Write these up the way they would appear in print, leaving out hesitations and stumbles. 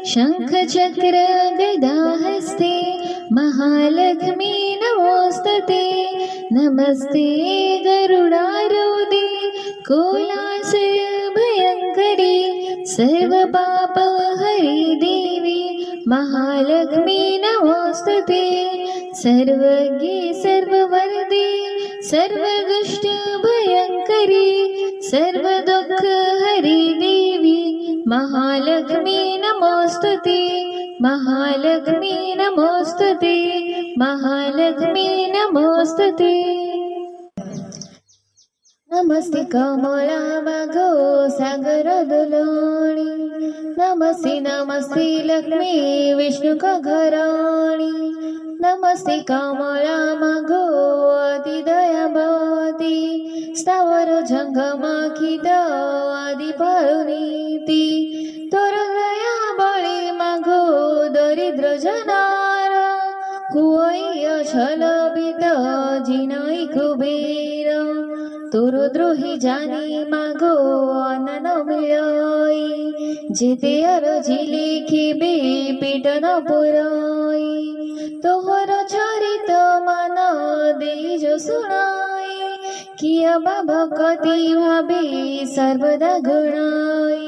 शंख चक्र गदा हस्ते महालक्ष्मी नमोस्तुते। नमस्ते गरुडारूढे कुलासय भयंकरी सर्वपाप हरि देवी महालक्ष्मी नमोस्तुते। सर्वज्ञे सर्ववरदे सर्वदुष्ट भयंकरी सर्वदुःख हरि देवी महालक्ष्मी नमोस्तुते। महालक्ष्मी नमोस्तुते। महालक्ष्मी नमोस्तुते। नमस्ते कमलामाघो सागर दुलाणी नमस्ते नमस्ते लक्ष्मी विष्णु घराणी। नमस्ते कमलामाघो आदि दयावती स्थावर जंगमाखित आदि परुनीति। तोर दया बळी माघो दरिद्र जनार कुवै अछल बित जिनाई कुबेर। तोर द्रोही जानी मागो अनन मिलाई जेते अरजी लिखिबे पीठ न पुराई। तोहर चरित मान देजो सुनाई किया भक्ति भावे सर्वदा गुणाई।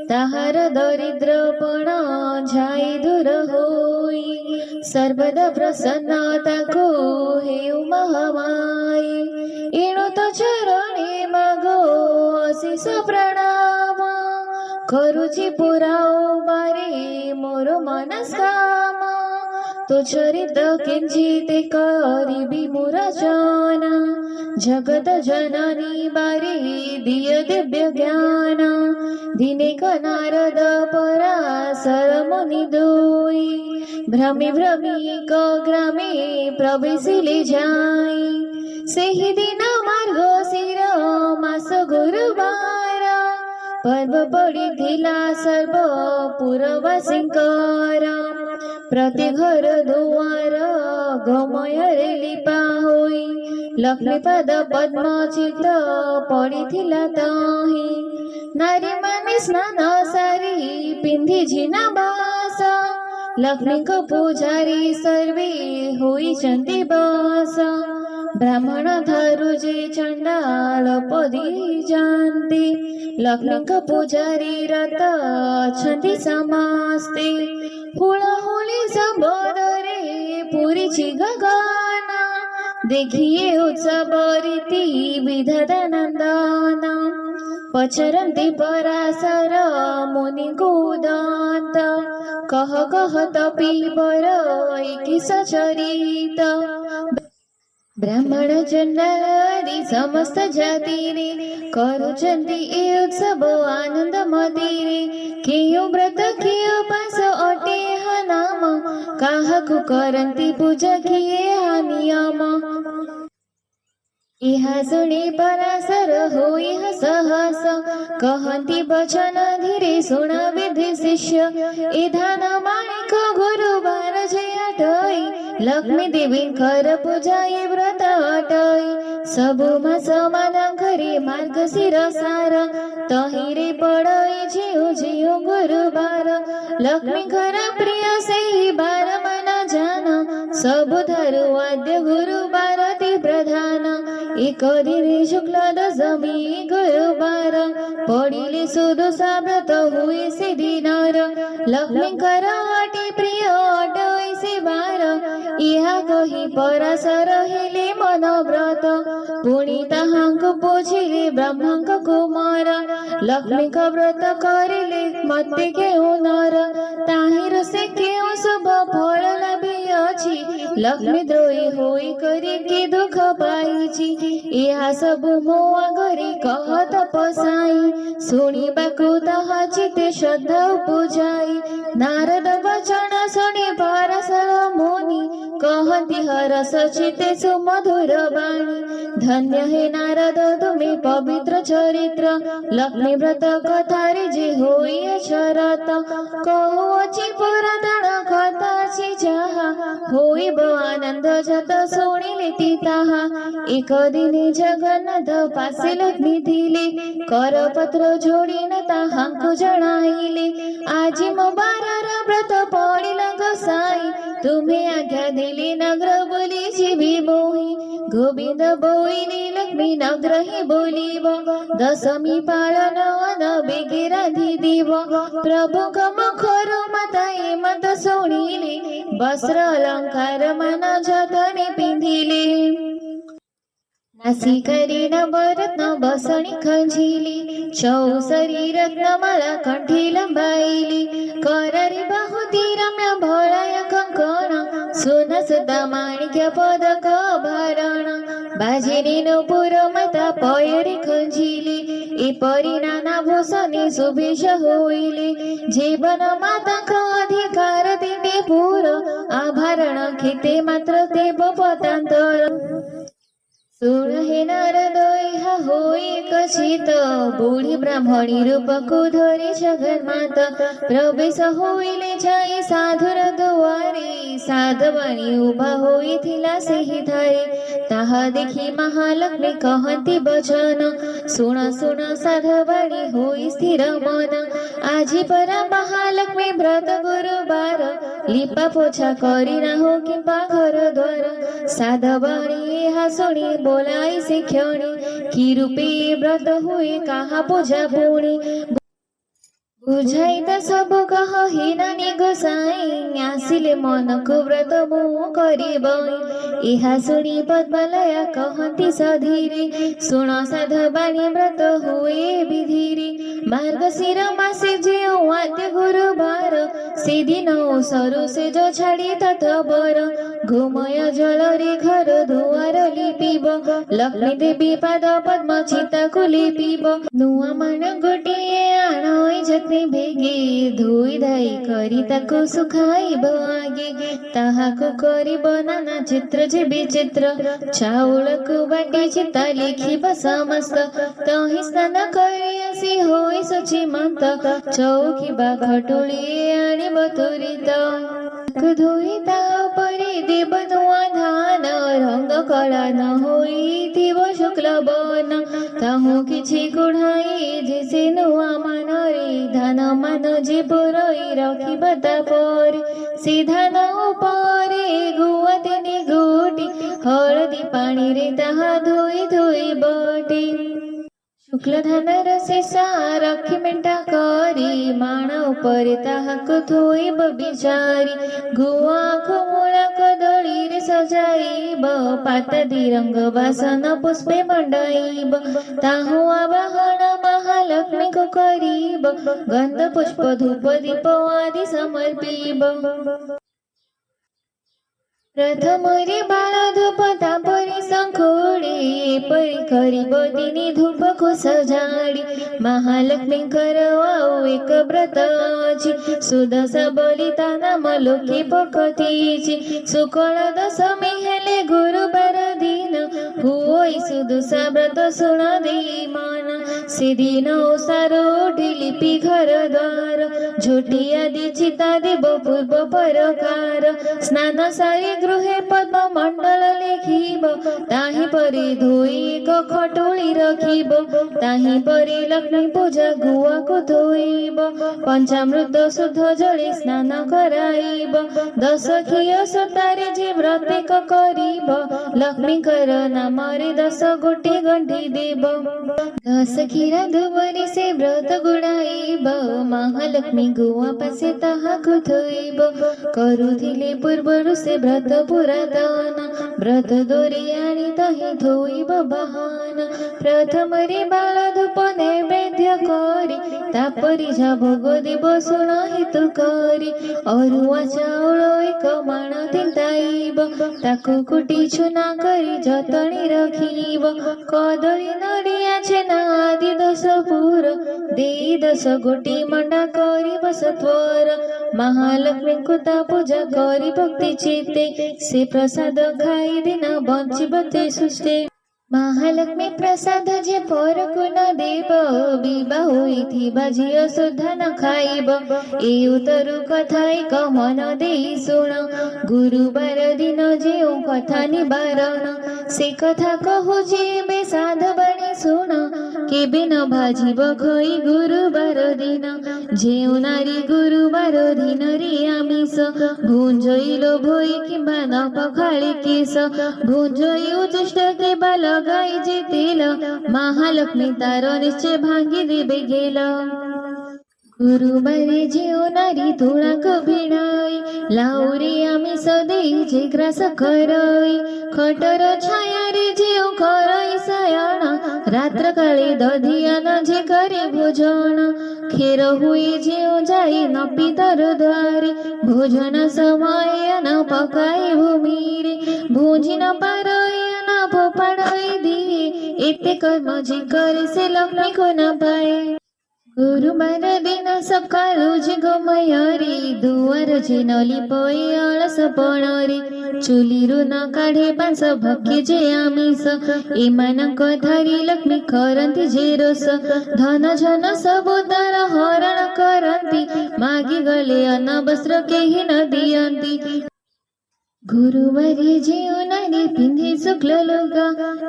ताहार दरिद्रपण जाई दूर होई सर्वदा प्रसन्नता को हेउ महामाई। एणु तो चरणे मागो अशिष प्रणाम करुची पुराओ बारे मोर मनस्काम। तो चरित किंचिते करिबी मुरचन जगत जननी बारे दिय दिव्य ज्ञान। दिने नारद पराशर मुनि दुई भ्रमी भ्रमिक ग्रामे प्रवेशिले जाई। सेहि दिन मार्गशीर मास गुरुवार पर्व पड़िथिला सर्व पुरवासींकर। प्रति घर दुआर गमय रे लिपा होई लक्ष्मी पद पद्म चित्र पड़िथिला ताहि। नारी माने स्नान सारी पिंधि जिना बास लक्ष्मी को पूजारी सर्वे होई चंदी बास। ब्राह्मण थारु जे चंडाल पदी जानते लक्ष्मी को पूजारी रत अछंती समास्ते। फूल होली सबरे पूरी छि गगन देखिए उत्सव रीति विधाता नंदन। पचरन्ति पराशर मुनि कुदंत कह कह तपीवर किस चरित। ब्राह्मण चंडालादि समस्त जाति रे करुचंती ए उत्सव आनंद मदिरे। केयो व्रत केयो पास अटे हा नाम काहकु करन्ती पूजा किए हा नियम। इहा सुनी पराशर होई सहस कहन्ती वचन धीरे सुन विधि शिष्य। इधान माणिक गुरुवार जे अटई लक्ष्मी देवी कर पूजाई व्रत अटई। सबु मास माना करी मार्गशीर सार तहिरे पड़ई जिउ जिउ गुरुवार। लक्ष्मी घर प्रिय सेहि बार मन जान सबु धरु आद्य गुरुवार ति प्रधान। एक दिन शुक्ल दशमी गुरुवार पड़िले सुदशा व्रत हुए से दिनर। लक्ष्मी कर अति प्रिय अटई से बार इहा कही पराशर हेले मन व्रत। पुणी ताहांकु पूछिले ब्रह्मांक कुमार लक्ष्मी का व्रत करिले मते केउ नर। ताहिर से केउ शुभ फल लाभी अछि लक्ष्मी द्रोही होई करी के दुख पाइछि। इहा सबु मो आगरे कहत पसाई शुणिबाकु ताहा चिते श्रद्धा पूजाई। नारद वचन शुणि पराशर मुनि कहती हरस चिते सुमधुर वाणी। धन्य हे नारद तुमे पवित्र चरित्र लक्ष्मी व्रत कथारे जे होई शरत। कहु अछि पुरातन कथा छि जहा होइब आनंद जात ଶୁଣିଲେ ତାହା। ଏକ ଦିନେ ଜଗନ୍ନାଥ ପାଶେ ଲକ୍ଷ୍ମୀ ଥିଲେ, କରପତ୍ର ଯୋଡ଼ିନ ତାହାଙ୍କୁ ଜଣାଇଲେ। ଆଜି ମୋ ବାରର ବ୍ରତ ପଡ଼ିଲ ଗୋସାଇଁ, ତୁମେ ଆଜ୍ଞା ଦେଲେ ନଗ୍ର ବୋଲି ଯିବି ବୋହି। ଗୋବିନ୍ଦ ବୋଇଲେ ଲକ୍ଷ୍ମୀ ନଗ୍ର ହିଁ ବୋଲିବ, ଦଶମୀ ପାଳନ ବେଗେ ରାଧି ଦେବ। ପ୍ରଭୁଙ୍କ ମୁଖରୁ ମାତା ଏ ମତ ଶୁଣିଲେ, ବସ୍ତ୍ର ଅଳଙ୍କାର ମାନ ଯତନେ ପିନ୍ଧିଲେ। ନାସିକାରେ ନବରତ୍ନ ବସଣି ଖଞ୍ଜିଲେ, ଚୌସରୀ ରତ୍ନମାଳା କଣ୍ଠେ ଲମ୍ବାଇଲେ। କରରେ ବହୁତି ରମ୍ୟ ଭଳୟ କଙ୍କଣ, ସୁନ ସୁତା ମାଣିକ୍ୟ ପଦକ ଭରଣ। ବାଜିରେ ନୂପୁର ମାତା ପୟରେ ଖଞ୍ଜିଲେ, ଏପରି ନାନା ଭୂଷଣେ ସୁବେଶ ହୋଇଲେ। ଜୀବନ ମାତାଙ୍କ ଅଧିକାର ଦିନେ ପୁର, ଆଭରଣ କ୍ଷେତେ ମାତ୍ର ଦେବ ପତାନ୍ତର। ଶୁଣ ହେ ନାରଦ ଏହା ହୋଇ କଚିତ, ବୁଢ଼ୀ ବ୍ରାହ୍ମଣୀ ରୂପକୁ ଧରି ଜଗନ୍ମାତ। ପ୍ରବେଶ ହୋଇଲେ ଯାଇ ସାଧୁର ଦୁଆରେ, ସାଧବାଣୀ ଉଭା ହୋଇଥିଲା ସେହି ଧାରେ। ତାହା ଦେଖି ମହାଲକ୍ଷ୍ମୀ କହନ୍ତି ବଚନ, ଶୁଣ ଶୁଣ ସାଧବାଣୀ ହୋଇ ସ୍ଥିର ମନ। ଆଜି ପରା ମହାଲକ୍ଷ୍ମୀ ବ୍ରତ ଗୁରୁବାର, ଲିପା ପୋଛା କରି ନାହୁ କିମ୍ବା ଘର ଦ୍ୱାର। ସାଧବାଣୀ ଏହା ଶୁଣି ବୋଲାଇ ସେ କ୍ଷଣି, କି ରୂପେ ବ୍ରତ ହୁଏ କାହା ପୂଜା ପୁଣି। ବୁଝାଇ ତ ସବୁ କହ ହେ ନାନୀ ଗୋସାଇଁ, ଆସିଲେ ମନକୁ ବ୍ରତ ମୁଁ କରିବଇଁ। ଏହା ଶୁଣି ପଦ୍ମଲୟା କହନ୍ତି ସଧୀରେ, ଶୁଣ ସାଧବାଣୀ ବ୍ରତ ହୁଏ ବିଧିରେ। ମାର୍ଗଶିର ମାସେ ଯେଉଁ ଆଦ୍ୟ ଗୁରୁବାର, ସେଦିନ ସରୁ ସେଜ ଛାଡ଼ି ତତ୍ପର। ଗୋମୟ ଜଳରେ ଘର ଦୁଆର ଲିପିବ, ଲକ୍ଷ୍ମୀ ଦେବୀ ପାଦ ପଦ୍ମ ଚିତାକୁ ଲିପିବ। ନୂଆ ମାନ ଗୋଟିଏ ଆଣ ଯତ୍ନେ ବେଗେ, ଧୋଇ ଧାଇ କରି ତାକୁ ଶୁଖାଇବ ଆଗେ। ତାହାକୁ କରିବ ନାନା ଚିତ୍ର ଯେ ବିଚିତ୍ର, ଚାଉଳକୁ ବାଟି ଚିତା ଲେଖିବ ସମସ୍ତ। ତହିଁ ସ୍ନାନ କରି ଆସି ହୋଇ ଶୁଚିମନ୍ତ, ଚୌକି ବା ଖଟୁଳି ଆଣିବ ତୁରିତ। ଧୋଇ ତା ଉପରେ ଦେବ ନୂଆ ଧାନ, ରଙ୍ଗ କଳା ନ ହୋଇଥିବ ଶୁକ୍ଳ ବନ। ତାହୁ କିଛି କୁଢ଼ାଇ ଯେ ସେ ନୂଆ ମାନରେ, ଧାନ ମାନ ଯେ ପୁରଇ ରଖିବ ତାପରେ। ସେ ଧାନ ଉପରେ ଗୁଆ ତିନି ଗୋଟି, ହଳଦୀ ପାଣିରେ ତାହା ଧୋଇ ଧୋଇ ବଟି। ଶୁକ୍ଳ ଧାନର ଶେଷ ରଖି ମେଣ୍ଟା କରି, ମାଣ ଉପରେ ତାହାକୁ ଥୋଇବ ବିଚାରି। ଗୁଆକୁ ମୂଳ କଦଳୀରେ ସଜାଇବ, ପାତା ଦିରଙ୍ଗ ବାସନ ପୁଷ୍ପେ ମଣ୍ଡାଇବ। ତାହୁ ଆବାହନ ମହାଲକ୍ଷ୍ମୀକୁ କରିବ, ଗନ୍ଧ ପୁଷ୍ପ ଧୂପ ଦୀପ ଆଦି ସମର୍ପିବ। ପ୍ରଥମରେ ବାଳ ଧୂପ ତାପରେ ଶଙ୍ଖୁଡ଼ି, ଏପରି କରିବ ଦିନେ ଧୂପକୁ ସଜାଡ଼ି। ମହାଲକ୍ଷ୍ମୀଙ୍କର ଆଉ ଏକ ବ୍ରତ ଅଛି, ସୁଦଶା ବୋଲି ତା ନାମ ଲୋକେ ପକତିଛି। ଶୁକ୍ଳ ଦଶମୀ ହେଲେ ଗୁରୁବାର ଦିନ, ହୁଏ ସୁଦଶା ବ୍ରତ ଶୁଣ ଦେଇ ମନ। ସେଦିନ ଓଷାର ଉଠି ଲିପି ଘର ଦ୍ୱାର, ଝୋଟି ଆଦି ଚିତା ଦେବ ପୂର୍ବ ପ୍ରକାର। ସ୍ନାନ ସାରି ଗୃହେ ପଦ୍ମ ମଣ୍ଡଳ ଲେଖିବ, ତାହିଁ ପରେ ଧୋଇ ଏକ ଖଟୁଳି ରଖିବ। ତାହିଁ ପରେ ଲକ୍ଷ୍ମୀ ପୂଜା ଗୁଆକୁ ଧୋଇବ, ପଞ୍ଚାମୃତ ଶୁଦ୍ଧ ଜଳେ ସ୍ନାନ କରାଇବ। 10 ଘିଅ ସୋତାରେ ଯେ ପ୍ରତ୍ୟେକ କରିବ, ଲକ୍ଷ୍ମୀଙ୍କର ନାମରେ 10 ଗୋଟି ଗଣ୍ଠି ଦେବ। 10 କ୍ଷୀରା ଧୁବରେ ସେ ବ୍ରତ ଗୁଡ଼ାଇବ, ମହାଲକ୍ଷ୍ମୀ ଗୁଆ ପାଶେ ତାହାକୁ ଥୋଇବ। କରୁଥିଲେ ପୂର୍ବରୁ ସେ ବ୍ରତ ପୁରାତନ, ବ୍ରତ ଦୋରି ଆଣି ତହିଁ ଧୋଇବ ବାହନ। ପ୍ରଥମରେ ବାଳ ଧୂପ ନୈବେଦ୍ୟ କରି, ତାପରେ ଯା ଭୋଗ ଦେବ ଶୁଣ ହେତୁ କରି। ଅରୁଆ ଚାଉଳ 1 ମାଣ ତିନ୍ତାଇବ, ତାକୁ କୁଟି ଚୁନା କରି ଯତନେ ରଖିବ। କଦଳୀ ନଡ଼ିଆ ଛେନା ଆଦି 10 ପୁର ଦେଇ 10 ଗୋଟି ମଣ୍ଡା କରିବ ସତ୍ୱର। ମହାଲକ୍ଷ୍ମୀଙ୍କୁ ତା ପୂଜା କରି ଭକ୍ତି ଚିତ୍ତେ, ସେ ପ୍ରସାଦ ଖାଇ ଦିନ ବଞ୍ଚିବ ତେ ସୁଷ୍ଟେ। महालक्ष्मी प्रसाद जे परकु न देव बिबा होइथि बाझियो सुध न खाइब ए उतरु कथा एक मन देई सुण गुरुबार दिन जेउ कथा निवारण से कथा कहु जेबे साध बणी सुण केबे न भाजिब खई गुरुबार दिन जेउ नारी गुरुबार दिन रे आमिष भुंजइलो भोई किंबा न पखाळी केस भुंजई उजुष्ट केबा लगाई जे तेल महालक्ष्मी तारो निश्चय भांगी देबे गेल गुरुबारे जेउ नारी तुळाक भिडाई लावरे आम्ही सदेई जे ग्रास करई खटर छाया रे जेउ करई सयण रात्र काळे दधियान जे करे भोजन खेर हुए जेउ जाई न पितर द्वारे भोजन समय न पकाई भूमि रे भूंजी न पारई न फोपाड़ई दिए एते कर्म जे करे से लक्ष्मी को न पाए गुरुबार दिन सकाळु जे गोमयरी दुआर जे न लिपोई अलस पणरी चुलीरु न काढे पांस भक्की जे आमिष एमानक धारी लक्ष्मी करंती जे रोष धन जन सबु तार हरण करंती मागी गले अन्न वस्त्र केही न दियंती गुरुवारी जेउ नारी पिंधे शुक्ल लुगा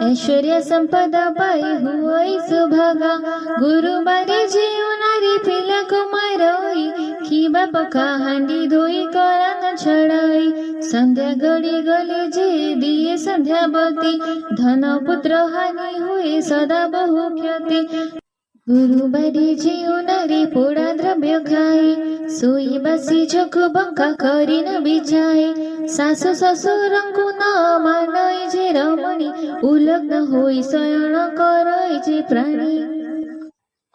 ऐश्वर्य संपदा पाई हुई सुभागा गुरुवारी जेउ नारी पिला कुमारई खीबा पका हांडी धोई करा न छड़ाई संध्या गड़ी गले जे दिए संध्या बती धन पुत्र हानि हुए सदा बहु ख्याति गुरुबारी जेउ नारी पोड़ा द्रव्य खाए सोई बसी चोख बंका करी न बिछाए सासु ससुरंकु न मानई जे रमणी उलग्न होई शयन करई जे प्राणी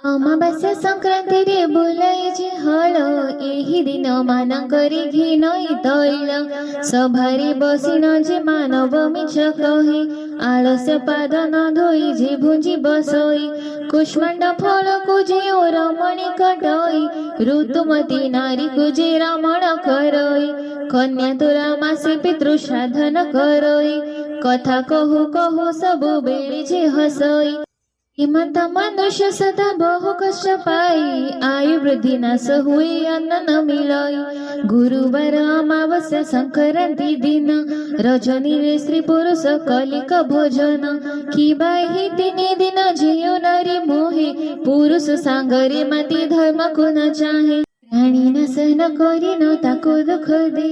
अमावास्या संक्रांति रे बोलाई जे हल एही दिन मान करी घिनई तैल सभारे बसिन जे मानव मिछ कहे आलस्य पाद न धोई जे भुंजी बसई कुष्मांड फल को जे रमणी कटई ऋतुमती नारी को जे रमण करई कन्या तुरा मासे पितृ साधन करई कथा कहु कहु सबु बेली जे हसई हिमंत मनुष्य सदा बहु कष्ट पाई आयु वृद्धि नाश हुए अन्न न मिलई गुरुवार अमावस्या संक्रांति दिन रजनी रे स्त्री पुरुष कलिक भोजन किबाही तिनी दिन जेउ नारी मोहे पुरुष सांगरे माती धर्म को न चाहे प्राणी नाश न करी न ताको दुख दे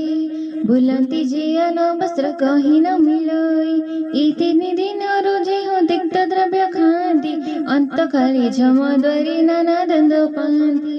बुलंती जे अन्न वस्त्र कहीं न मिलई ई तिनी दिन रोजे हो दिक्त द्रव्य खांती अंत काले जमद्वारी नाना दंड पांती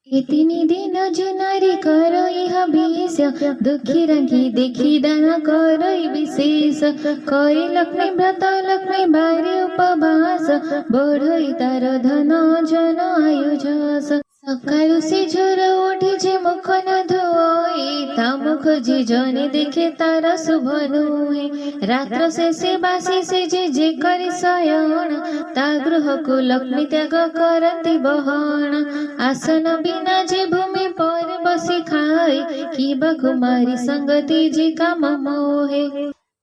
ई तिनी दिन जे नारी करई हबीस दुखी रंगी देखी दान करई विशेष करी लक्ष्मी व्रत लक्ष्मी बारे उपवास बढ़ई तार धन जन आयु जस सकाळु से झोर उठी जे मुख न धोई ता मुख जे जने देखे तार शुभ नुहे रात्र से बासी से जे करी शयन ता गृह को लक्ष्मी त्याग करती बहन आसन बिना जे भूमि पर बसी खाई किबा कुमारी संगति जे काम मोहे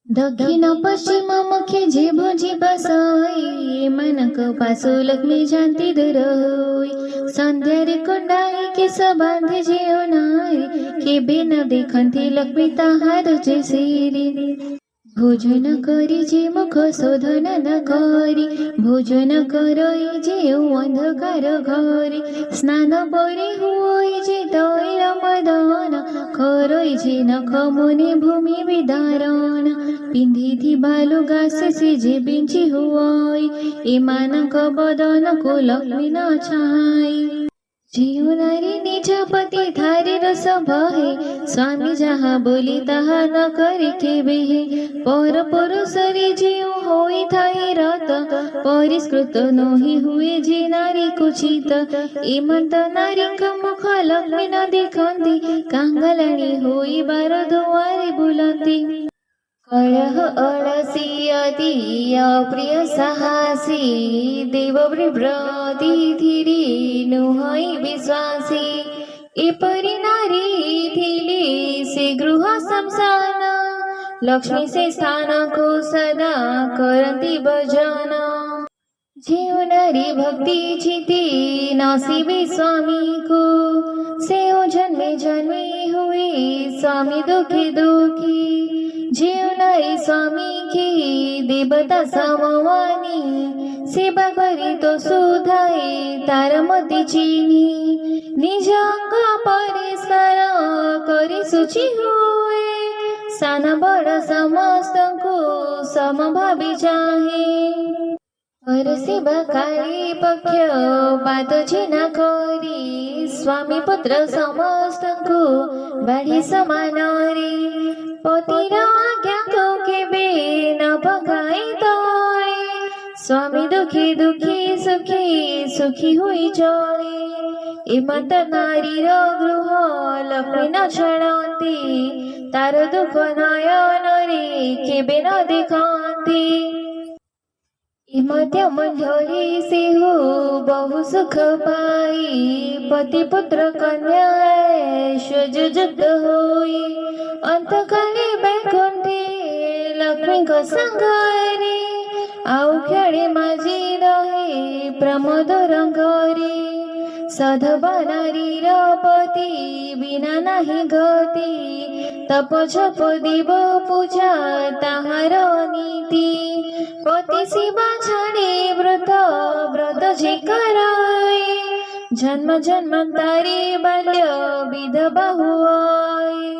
दक्षिण पश्चिम मुखे जे भुजी बसई मनक पासो लक्ष्मी जानती दूर होई संध्या रे कुंडाई के बांधे जे नारी के बिन देखंती लक्ष्मी ताहार जे सिरी भोजन करी जे मुख शोधन न करी भोजन करई जे अंधकार घरे स्नान परी हुई जे तैल मदन करई जे नख मुनि भूमि विदारण पिंधी बालुगा से जे बिंची हुई एमानक बदन को लक्ष्मी न छाई जेउ नारी निज पति थारी रस बहे स्वामी जहाँ बोली ताहा न करे केबे पर पुरुष रे जेउ होई थाई रत परिष्कृत नोही हुए जे नारी कुचित एमंत नारी मुख लक्ष्मी न देखंती कांगलाणी होई बार दुआरे बुलंती कलह अलसी अति अप्रिय साहसी देव विव्रती धीरे नुहई विश्वासी एपरि नारी थिले से गृह शमशान लक्ष्मी से स्थान को सदा करती भजन जीवनारी भक्ति चिति नसीबे स्वामी को सेओ जन्मे जन्मे हुए स्वामी दुखी दुखी जीवनारी स्वामी की देवता समवानी सेवा करी तो सुधाए तार मति चिनी निज अंग परिष्कार करी शुचि हुए सान बड़ समस्त को समभावी चाहे और सेवा कार्य पक्ष बात चिना करी स्वामी पुत्र समस्त को बाढ़ी समान रे पतिर आज्ञा को केबे न पकाई तोरे स्वामी दुखी दुखी सुखी सुखी हुई चले एमत नारी गृह लक्ष्मी न छड़ती तार दुख नयन रे केबे न देखती मध्य मंडली से हो बहु सुख पाई पति पुत्र कन्या ऐश्वर्युक्त होई अंत काले बैकुंठे लक्ष्मी को संग रे आउ खेळे माझी रहे प्रमोद रंगरे सधवा नारी पति बिना नाही गति तप छप देव पूजा ताहार नीति पति सेवा छाड़े व्रत व्रत जे कराए जन्म जन्मांतरे बाल्य विधवा हुआए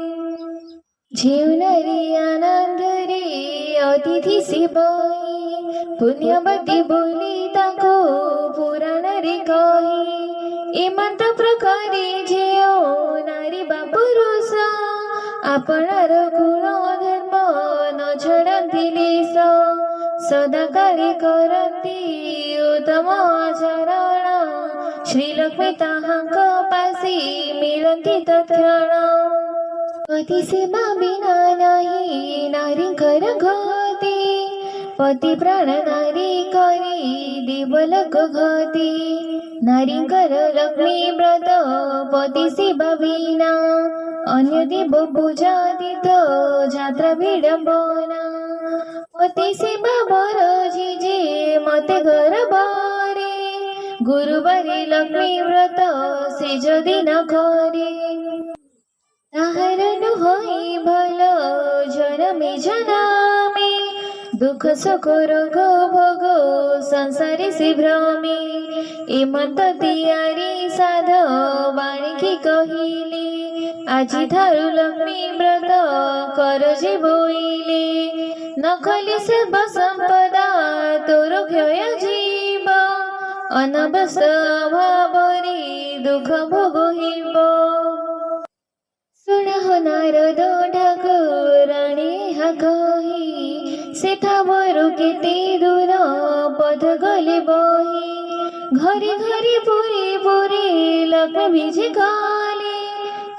जीवनारी आनंद रे अतिथि सेवाई पुण्यवती बोली ताको पुराण रे कही एमंत प्रकारे जेओ नारी बा पुरुष आपणार गुण धर्म न छड़ती लेस सदा कार्य करती उत्तम आचरण श्रीलक्ष्मी ताहांक पासी मिळती तत्क्षण पति सेवा बिना नाही नारी कर गती पति प्राण नारी करी देवलोक गती नारी कर लक्ष्मी व्रत पति सेवा बिना अन्य देव पूजा तीर्थ जात्रा विडंबना पति सेवा बर जे मते घर बारे गुरुवारे लक्ष्मी व्रत से जदि न करे ताहार नुहई भल जनमे जनामे दुख सुख रोग भोग संसारे से भ्रमे एमंत तियारी साध वाणी की कहिले আজি थारु लक्ष्मी व्रत कर जे बोइले नखली सर्व संपदा तोर क्षय जीव अनबस अभावरी दुख भोगिब सुनहो नारद ठाकुराणी हा कही सेथा बरु केते दूर पथ गले बही घरे घरे पुरे पुरे लक्ष्मी बीजे काले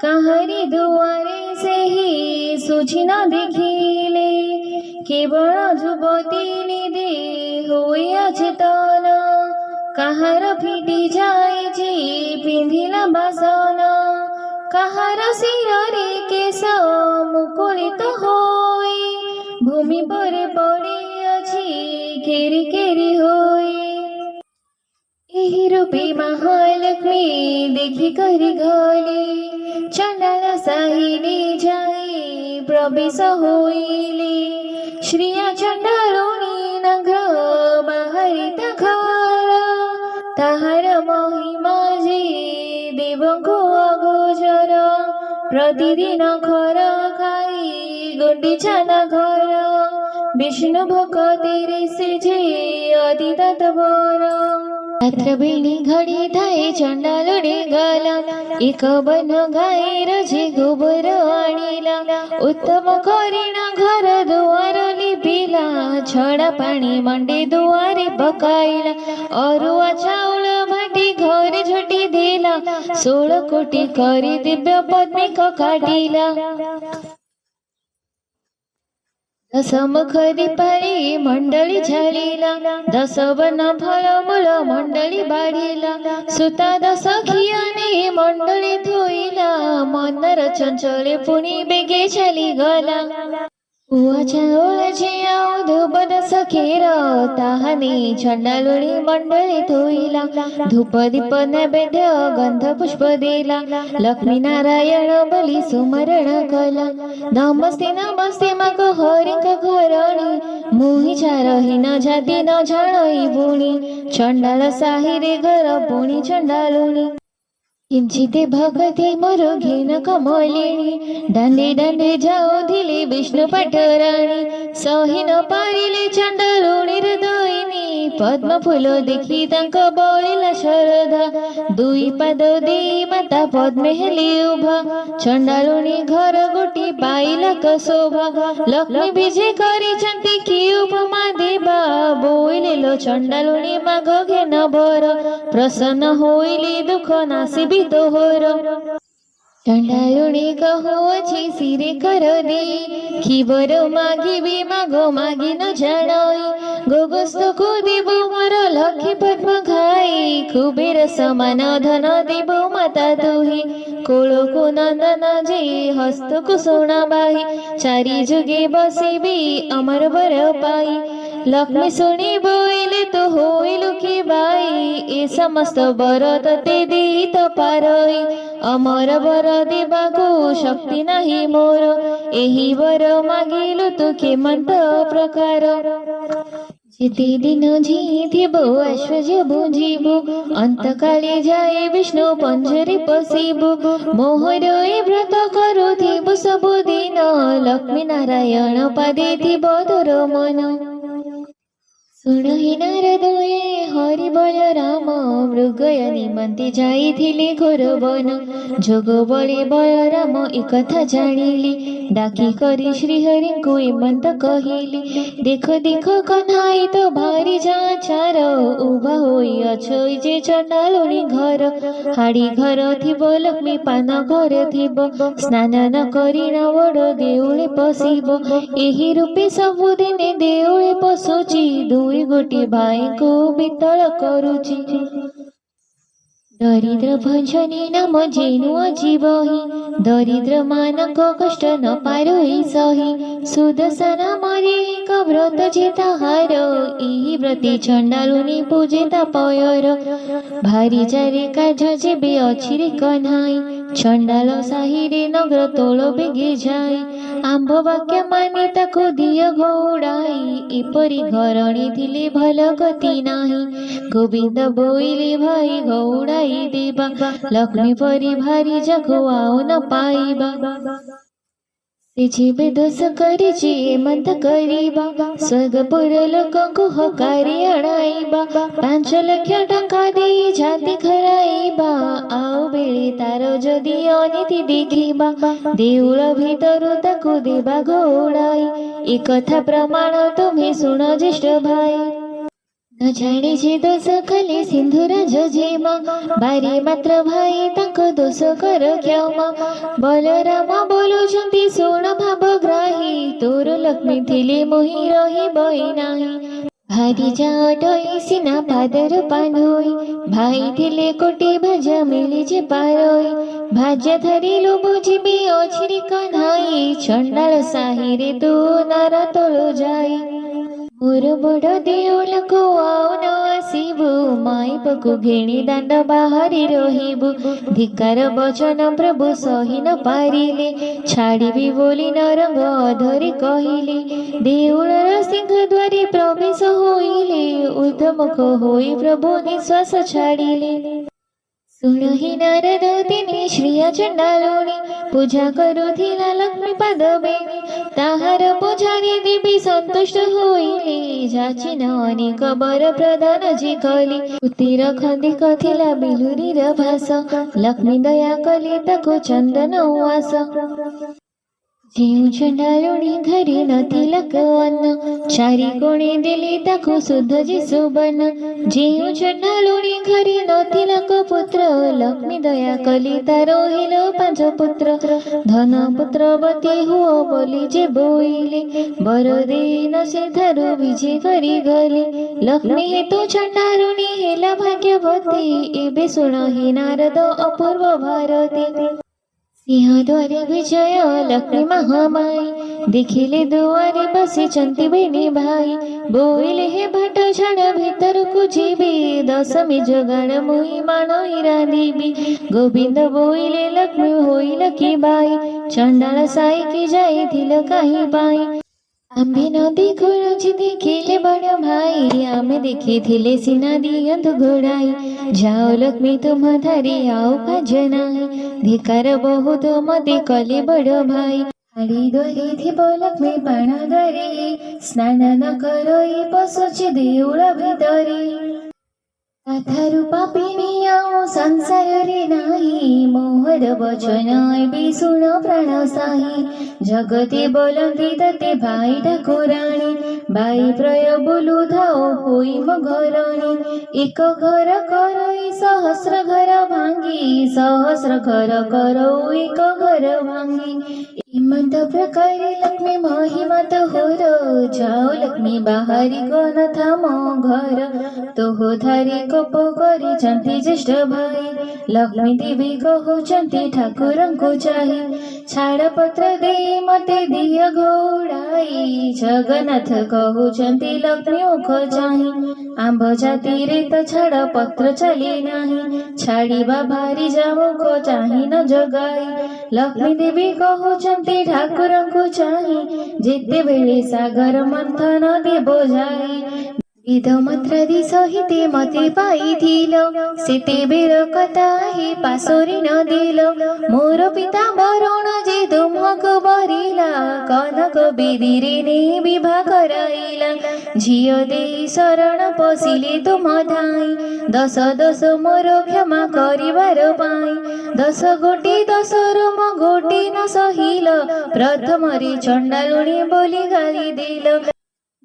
काहारी दुआरे से ही सुझी न देखिले केवल जुबती निधि हुए अचेतन काहार फिटी जाए जे पिंधिला बासन काहार शिरे केश मुकुलित होई भूमि पर पड़ी अछि केरी केरी होई एही रूपी महालक्ष्मी देखी करी गले चंडाल साहिनी जाई प्रवेश होइले श्रिया चंडालोनी नगर बाहरिता घर ताहार महिमा जे देवको अगोचर प्रतिदिन खर खाई गुंडीचा घर विष्णु भक्ति से जे अति तत्पर रात्र बेणी घड़ी थाए चंडालुडे गाला एक बन गायर जे गोबर आणिला उत्तम करीना घर दुआर लिपिला छड़ा पानी मंडे दुआरे पकाइला अरुआ चाउल भाटी घर झटी देला 16 कोटी करी दिव्य पद्मिक काटिला दशमुख दीपारी मंडली झालीला 10 वन फल मूल मंडली बाढ़ीला सुता 10 खियाने मंडली धोईला मनर चंचले पुणी बेगे चली गला उवाच्या धूपद सखेर ताहाने चंडालुणी मंडळी थोईला धूप दीप नैवेद्य गंध पुष्प दिला लक्ष्मी नारायण बली सुमरण कला नमस्ते नमस्ते मग हरिक घरणी मोहीच्या रही न जाती न जाणई बुणी चंडाल साहिरे घर पुणी चंडालुणी किंचिते भगती मोर घेन कमलिनी दांडे दांडे जाओ धिले विष्णु पटराणी सही न पारिले चंडालुणी हृदयनी पद्म फूल देखी तांक बळिला शरदा दुई पाद देई माता पद्मे हेली उभा चंडालुणी घर गोटी पाइला कसोभा लक्ष्मी विजय करिछंती की उपमा देबा बोइलेलो चंडालुणी माग घेन बर प्रसन्न होइली दुख नासिबी तोहर चंडालुणी कहुछि सिरे कर दे खीबर मागिबी मागो मागी न जाणई गोगस्त को देबो मोर लक्ष्मी पद्म खाई कुबेर समान धन देबो माता तुही कोळो को नंदन जे हस्त को सोना बाई चारी जुगे बसिबी अमर बर पाई लक्ष्मी सुनी बोइले तो होइलु की बाई ए समस्त बर ते देई तो पारई अमर बर देबाको शक्ति नाही मोर एही बर मागिलु तु केमंत प्रकार जेते दिन जीथिबो ऐश्वर्य बुझिबो अंतकाले जाए विष्णु पंजरे पसिबो मोहर ए व्रत करुथिबो सबु दिन लक्ष्मी नारायण पादे थिबो तोर मन सुनहि नारदोए हरि बल राम मृगय निमंते जाइथिले घोर वन जोग बळे बलराम एकथा जानिली डाकी करी श्रीहरि को एमंत कहिली देख देख कन्हाई तो भारी जाचार उभा होई अछई जे चंडालुणी घर हाड़ी घर थिबो लक्ष्मी पान घर थिबो स्नान न करी न बड़ देउळे पसिबो एही रूपे सबुदिने देउळे पसुची दुई गोटी भाई को बितल करुची दरिद्र भंजनी नाम जेनु अजीवही दरिद्र मानक कष्ट न पारोई सही सुदर्शन मरे एक व्रत जेता हार एही व्रती चंडालुनी पूजेता पयर भारी चारे काज जेबे अछि रे कन्हाई चंडाल साहिरे नगर तोल बेगे जाई आंब वाक्य माने ताको दिय घोड़ाई एपरी घरणी थिले भल गति नाही गोविंद बोइले भाई घोड़ाई देबा लक्ष्मी परी भारी जाको आओ न पाइबा से जीवे दोष करिछि एमंत करिबा स्वर्गपुर लोकंकु हकारी अणाइबा 5 लाख टंका देई जाति खराइबा आओ बेले तार जदि अनीति देखिबा देउळ भितरु ताकु देबा घोड़ाई ए कथा प्रमाण तुम्हें सुन ज्येष्ठ भाई न जाने जे दोष खाली सिंधुराज जेमा बारी मात्र भाई तांको दोष कर क्यामा बलराम बोलुछंती सुन भावग्राही तोर लक्ष्मी थिले मोहि रही बई नाही भारी जाटई सिना पादर पांधोई भाई थिले कोटी भाजा मिली जे पारोई भाज्य धरिलु बुझिबी अछि रे कन्हाई चंडाल साहिरे तू नार तोलो जाई मोर बड़ देउल को आओ न आसिबु माइपकु घेणी दांड बाहरी रहिबु धिकार वचन प्रभु सही न पारिले छाड़िबी बोली नरंग अधरी कहिले देउलर सिंह द्वारे प्रवेश होइले ऊर्ध्वमुख होई प्रभु निश्वास छाड़िले सुनहि नारद तिनी श्रिया चंडालुणी पूजा करुथिला लक्ष्मी पादबेनी ताहार पूजारी देवी संतुष्ट होइले जाचिन अनेक बर प्रदान जे कली उतिर खंदी कथिला बिलुरीर भास लक्ष्मी दया कली ताको चंदन वास जेउ चंडालुणी घरे नथिला अन्न चारि कोणे देले ताको शुद्ध जे सुबन जेउ चंडालुणी घरे नथिला पुत्र लक्ष्मी दया कली तारो हिल 5 पुत्र धन पुत्रवती हुओ बोली जे बोइले बर देन से थारो विजय करी गले लक्ष्मी हेतु चंडालुणी हेला भाग्यवती एबे सुन हे नारद अपूर्व भारती सिंहद्वारे विजय लक्ष्मी महामाई, देखिले दुआरे बसिचंती बेनी भाई। बोइले हे भट झण भितरकु जीवी, दशमी जोगाड़ मुई माणई रांधिबी। गोविंद बोइले लक्ष्मी होइल कि बाई, चंडाल साईकी जाइथिल काहि पाई। आम्भे नदी खोजी देखिले बड़ भाई, आमे देखिथिले सिना दियंतु घोड़ाई। जाओ लक्ष्मी तुम धरी आओ काज नाही, धिकार बहुत मते कले बड़ भाई। हाड़ी द्वारे थिबो लक्ष्मी पाण द्वारे, स्नान न करई पशुची देउळ भितरे। ताथारु पापिनी आउ संसार रे नाही, मोहर वचन एबे सुन प्राण साही। जगते बोलंती तते भाई ठाकुराणी, बाई प्रय बोलू थाओ होई मघराणी। एक घर करई सहस्र घर भांगी, सहस्र घर करऊ एक घर भांगी। इमंत प्रकारे लक्ष्मी महिमा तोहर, जाओ लक्ष्मी बाहरी गन थामो घर। तोह धारी कोप करिचंती ज्येष्ठ भाई, लक्ष्मी देवी कहुचंती ठाकुरंकु चाहि। छाड़ पत्र दे मते दिय घोड़ाई, जगन्नाथ कहुचंती लक्ष्मी मुख चाहि। आंब जाति रे त छाड़ पत्र चले नाही, छाड़िबा भारी जाओ को चाहि न जगाई। लक्ष्मी देवी कहुचंती ठाकुरंकु चाहि, जेतेबेले सागर मंथन देबो जाई। वेद मंत्रादि सहिते मते पाइथिल, सेतेबेल कथा हे पासोरी न दिल। मोर पिता मरण जे तुमको बरिला, कनक बेदी रे ने विवाह कराइला। झियो देई शरण पसिले तुम धाई, दस दस मोर क्षमा करिबार पाई। 10 गोटी 10 रोम गोटी न सहिल, प्रथम रे चंडालुणी बोली गाली दिल।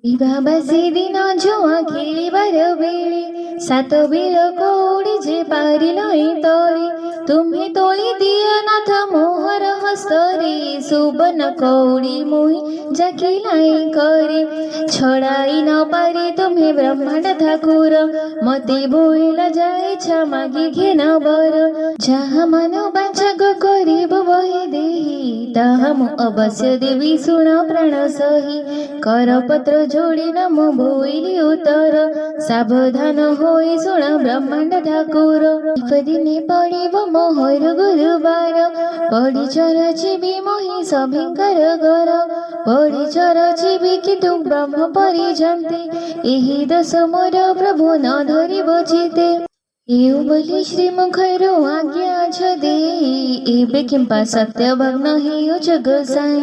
विवाहबासी दिन जुआ खेलिबार बेले, सात बेल कौड़ी जे पारिल तोरी। तुम्हें तोली दिया नाथ मोहर हस्तरे, सुबन कौड़ी मुहि जाकिलाई करे। छड़ाई न पारे तुम्हें ब्रह्मांड ठाकुर, मते बोइल जाए मागी घेन बर। जहाँ मनो बाचक करिब बहे देही, ताहा मु अवश्य देवी सुन प्राण सही। करपत्र जोड़ी न मु बोइली उत्तर, सावधान होई सुन ब्रह्मांड ठाकुर। एक दिने पड़िब मोहर गुरुबार, पड़ी चरचिबी मोहि सभिंकर घर। पड़ी चरचिबी कि तु ब्रह्म परिजन्ते, एही दश मोर प्रभु न धरिब चिते। एउ बोली श्रीमुखरु आज्ञा छदे, एबे किंपा सत्य भग्न हेउ जग साई।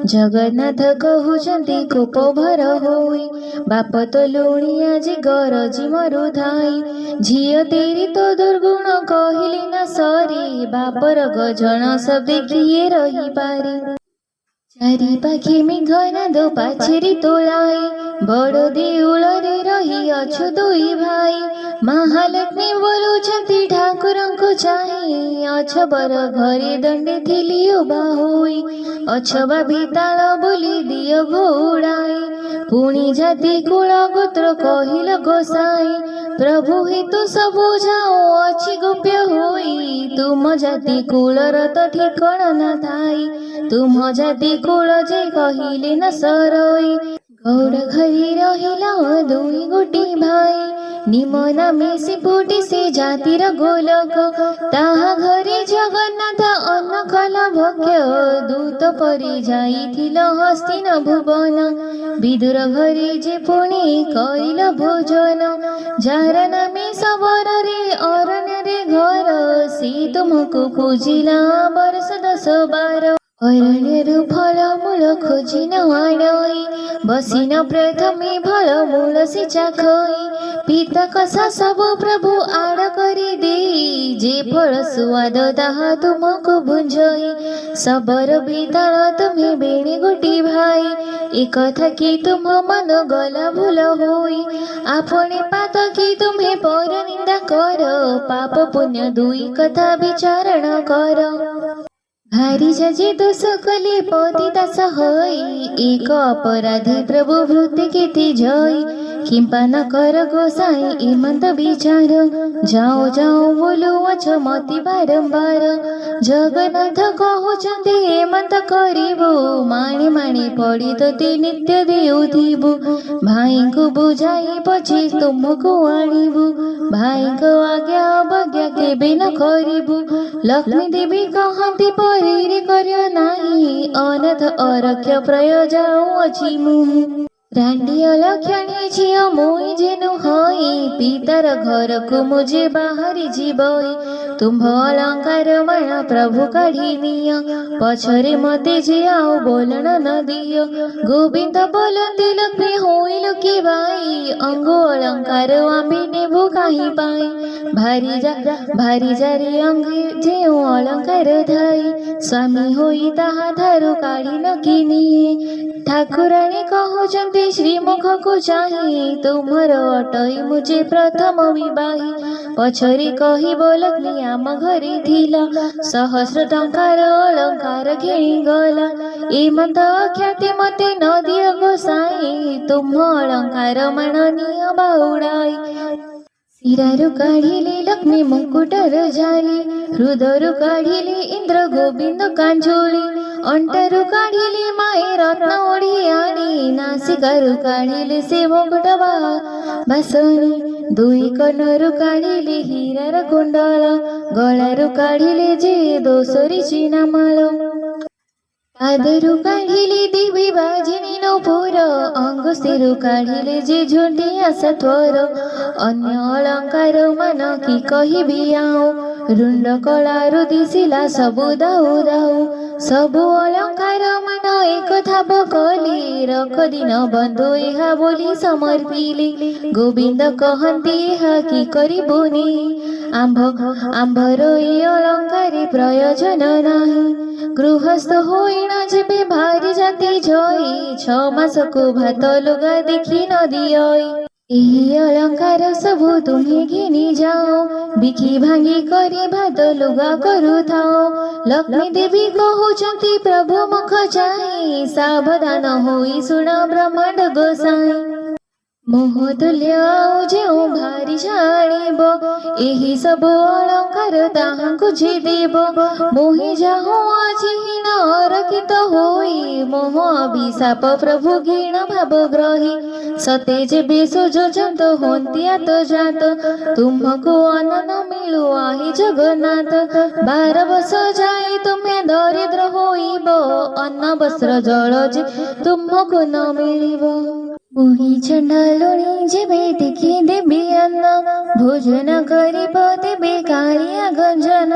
जगन्नाथ कहुचंती कोप भर होई, बाप तो लुणिया जे गरजी मरु धाई। झियो तेरी तो दुर्गुण कहिले न सरे, बापर गजन सब देखिए रही पारे। चारि पाखे मेघना दो पाछेरी तोलाई, बड़ देउल रे रही अछु दुई भाई। महालक्ष्मी बोलुछंती ठाकुरंकु चाहि, अछबर घरे दंडे थिली उभा होई। अछबा भिताल बोली दियो घोड़ाई, पुणी जाति कुल गोत्र कहिल गोसाई। प्रभु हेतु सबु जाओ अछि गोप्य होई, तुम जाति कुलर त ठिकण न थाई। तुम जाति कुल जे कहिले न सरई, गौड़ घरी रहिला दुई गोटी भाई। निमना मिसी फुटी से जातिर गोलक, ताहा घरे जगन्नाथ अन्न कला भक्ष्य। दूत परि जाइथिल हस्तिन भुवन, विदुर घरे जे पुणी कइल भोजन। जार नामे सबर रे अरण्य रे घर, से तुमको खोजिला वर्ष 10-12। अरण्यरु फलमूल खोजी न आणई, बसिन प्रथमे फलमूल से चाखई। पिता कसा सब प्रभु आड़ करी देई, जे फल सुवाद ताहा तुमको भुंजई। सबर बेताल तुम्हें बेणी गोटी भाई, एक थकी तुम मन गला भूल होई। आपणे पात की तुम्हें पर निंदा कर, पाप पुण्य दुई कथा विचारण कर। भारी जजे दोष कले पति दास हई, एक अपराधी प्रभु भृत्य केते जई। किंपा न कर गोसाई इमंत विचार, जाओ जाओ बोलुअछ मती बारंबार जगन्नाथ कहउछन्ति हेमंत करिबु माणी माणी पड़ी तोते नित्य देउथिबु भाई को बुझाई पछि तुमको आनिबु भाई को आज्ञा अवज्ञा केबे न करिबु लक्ष्मी देवी कहन्ति परीरे कर्य नाही अनाथ अरक्ष प्रयोजाऊ अछि मुहु रांडी अलक्षणी झियो मुई जेनु हई पितार घर को मुझे बाहरी जीवई तुम्भ अलंकार मण प्रभु काढ़ी नियो पछरे मते जे आओ बोलन न दियो गोविंद बोलती लक्ष्मी होइल कि बाई अंगो अलंकार आंबे नेबो काही पाई भारी जारी अंगे जेउ अलंकार धाई स्वामी होई ताहा धारू काढ़ी न किनिए ठाकुराणी कहउछन्ति श्रीमुख को चाही तुमर अटई मुझे प्रथम विवाही पछरे कही लक्ष्मी आम घरे थिला सहस्र टंकार अलंकार घेणी गला एमंत ख्याति मते न दिय गोसाई तुम अलंकार माननीय बाउडाई सिरारु काढ़िले लक्ष्मी मुकुटर झाली हृदयरु काढ़िले इंद्र गोविंद कांजोली अंटरु काढ़िले माए रत्न ओढ़ी आनी नासिकारु काढ़िले से मुकुटवा बासनी दुई कनरु काढ़िले हीरार कुंडल गलारु काढ़िले जे दोसरी चिनामाल आदरु काढ़िले देवी बाजिनी नूपुर अंगुष्ठीरु काढ़िले जे झुंडिया सत्वर अन्य अलंकार मान कि कहिबि आऊ रुंड कलारु दिसिला सबु दाऊ दाऊ सबु अलंकार मान एक थाप कली रख दिन बंधु एहा बोली समर्पिले गोविंद कहन्ति एहा कि करिबुनि आंभर ए अलंकार प्रयोजन नाही गृहस्थ होइण जेबे भारी जाति जई 6 मास को भात लुगा देखि न दियई एही अलंकार सबु तुम्हें घिनी जाओ बिखी भांगी करी भात लुगा करू थाओ लक्ष्मी देवी कहउछन्ति प्रभु मुख चाही सावधान होई सुण ब्रह्मांड गोसाई मोहतुल्य जेउ भारी जानिब एही सबु अलंकार ताहांकु जे देव मोहि जाहु अजिहीन अरकित होई मोह अभिशाप प्रभु घीण भाव ग्रही सते जेबे सुजोजंत होन्तियात जात तुमको अन्न न मिलु आहि जगन्नाथ 12 वर्ष जाई तुम्हें दरिद्र होइब अन्न वस्त्र जल जे तुमको न मिलिब मोहि चंडालुणी जेबे देखि देबे अन्न भोजन करिब देबे कारिया गंजन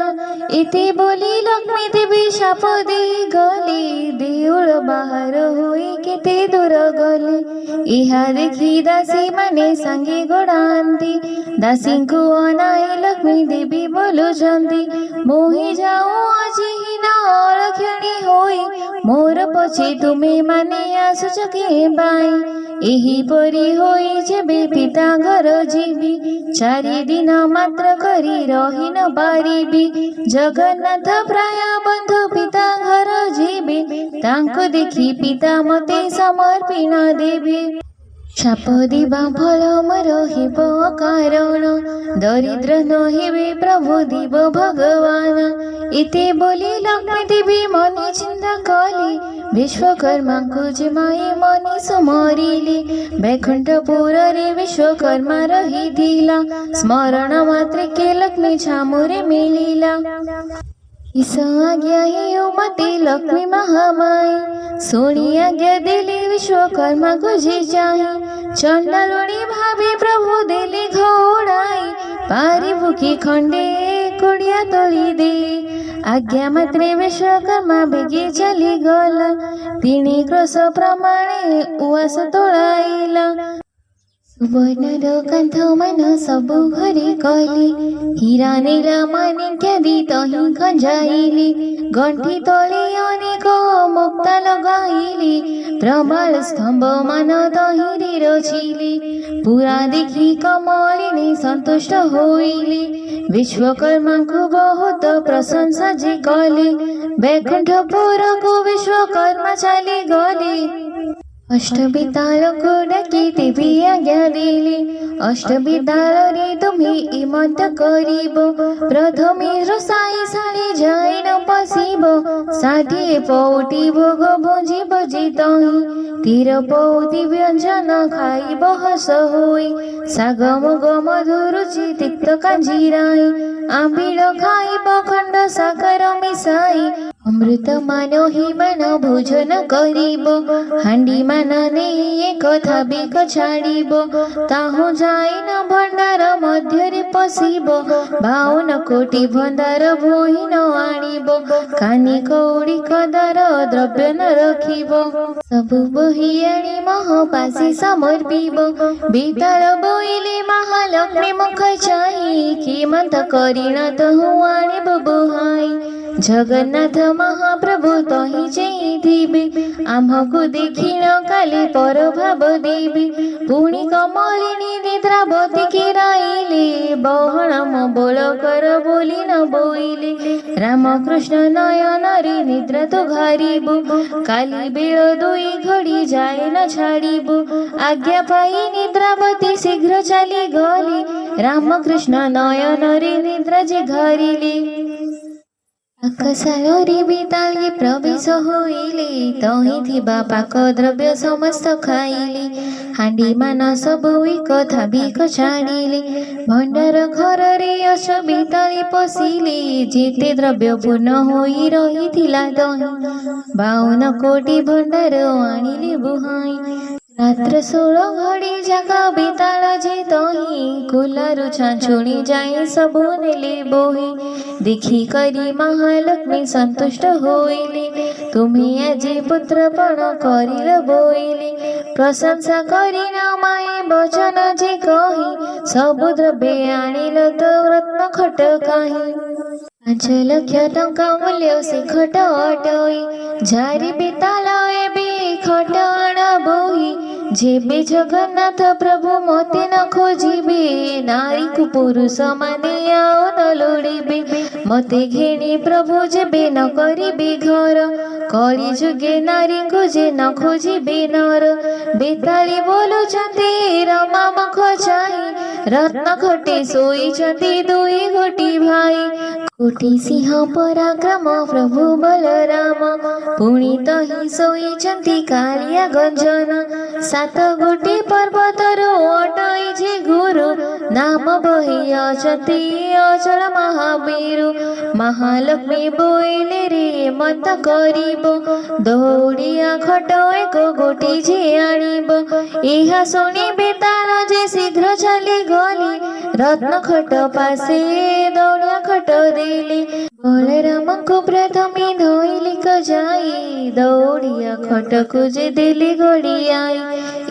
इति बोली लक्ष्मी देवी शाप देई गली देउळ बाहर होई केते दूर गली इहा देखि दासी माने संगे गोड़ांती दासी को अनाई लक्ष्मी देवी बोलुछन्ति मोहि जाऊ अजिहीन अलक्षणी होई मोर पछे तुमे माने आसुछ के बाई एही परी होई जेबे पिता घर जीवी 4 दिन मात्र करी रही न पारिबी जगन्नाथ प्राय बंधु पिता घर जीवी तांको देखि पिता मते समर्पिण देवी शाप दिबा फल मर हेब कारण दरिद्र न हेबे प्रभु देव भगवान इते बोली लक्ष्मी देवी मनी चिंता कली विश्वकर्मा को जे माए मनी सुमरिले वैकुंठपुर रे विश्वकर्मा रही दिला स्मरण मात्र के लक्ष्मी छामुरे मिलिला इस आज्ञा हे मते लक्ष्मी महामाई सोनी आज्ञा देली विश्वकर्मा को जे चाही चंडालुणी भाभी प्रभु देली घोड़ाई पारी भूखी खंडे कुड़िया तोली दे आज्ञा मात्रे विश्वकर्मा बेगे चली गला तिनी क्रस प्रमाणे उवास तोड़ाइला सुवर्णर कांथ मान सबु घरे कली हीरा नीला माणिक्यादि तही खंजाइली गंठी तले अनेक मुक्ता लगाइली प्रबल स्तंभ मान तही रचिली पूरा देखी कमलिनी संतुष्ट होइली विश्वकर्मा को बहुत प्रशंसा जे कले वैकुंठपुर को विश्वकर्मा चली गली अष्टवितालको डाकी देवी आज्ञा देले अष्टवितालरे तुम्ही इमत करिब प्रथमे रोसाई साले जाई न पसिब 60 पौटी भोग भोजिब जितहि 13 पौटी व्यञ्जन खाइब हस होई सागम गम रुचि तिक्त कांजिराई आंबिळ खाइब खण्ड साकर मिसाई अमृत मान हिमान भोजन करिब हांडी मान नेई कथा बिक छाड़िब ताहु जाइन भंडार मध्यरे पसिब 52 कोटी भंडार भोहिन आनिब कानी कौड़ी कदार द्रव्य न रखिब सबु बोहि आनी महापासी समर्पिब बेताल बोइले महालक्ष्मी मुख चाहि किमंत करिण तहु आनिब बुहाई जगन्नाथ महाप्रभु तही चेथिबे आमको देखिन काले पर भाव देबे पुणी कमलिनी निद्रावती किराइले बहणम बोल कर बोली न बोइले रामकृष्ण नयन रे निद्रा तो घारिबु काली बेळ 2 घड़ी जाए न छाड़िबु आज्ञा पाई निद्रावती शीघ्र चली गली रामकृष्ण नयन रे निद्रा जे घारिले आकाशालोरी बेताले प्रवेश होइले तही थिबा पाक द्रव्य समस्त खाइले हांडी मान सबु कथा बिक छाड़िले भंडार घर रे अश बेताले पसिले जेते द्रव्य पूर्ण होई रहिथिला तही 52 कोटी भंडार आनिले बुहाई रात्र 16 घड़ी जाका बेताल जे तही कुलारु छाछुणी जाए सबु नेले बोही देखी करी महालक्ष्मी संतुष्ट होइले तुम्हें आज पुत्रपण करिल बोइले प्रशंसा करी न माए वचन जे कही सबु द्रव्य आनिल तो रत्न खट काही 5 लाख टंका मूल्य से खट अटई झारी बेताल एबे खट अण बोही जेबे जगन्नाथ प्रभु मते न खोजिबे नारी को पुरुष माने आओ न लोड़िबे मते घेणी प्रभु जेबे न करिबे घर कली जुगे नारी को जे न खोजिबे नर बेताली बोलुचंती रमा मुख चाहि रत्न खटे सोईचंती 2 गोटी भाई कोटि सिंह पराक्रम प्रभु बलराम पुणी तही सोईचंती कालिया गंजन 7 गोटी पर्वतर अटई जे गुरु नाम बही अचती अचल महावीरु महालक्ष्मी बोइले रे मत करिब दौड़िया खट 1 गोटी जे आनिब एहा सुनी बेताल जे शीघ्र चली गली रत्न खट पासे दौड़िया खट देले बलराम को प्रथमे धोइली क जाई दौड़िया खट को जे देले गड़ियाई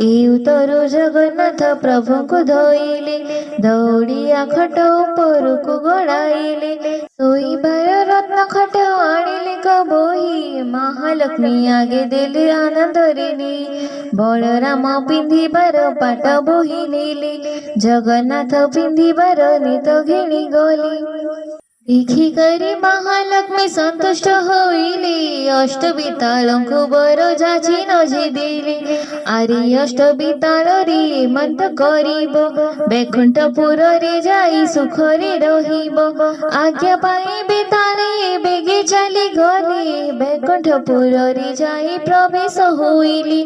ए उतरो जगन्नाथ प्रभु को धोइले दौड़िया खट ऊपर को गड़ाइले सोईबार रत्न खट आनिले क बोही महालक्ष्मी आगे देले आनंद रे बलराम पिंधिबार पाट बोही नेले जगन्नाथ पिंधिबार नित घेणी गली देखी करी महालक्ष्मी संतुष्ट होइले अष्टवितालंकु बर जाची नजे देले आरे अष्टविताल रे मत करिब बैकुंठपुर रे जाई सुख रे रहिब आज्ञा पाई बेताले बेगे चली गले बैकुंठपुर रे जाई प्रवेश होइले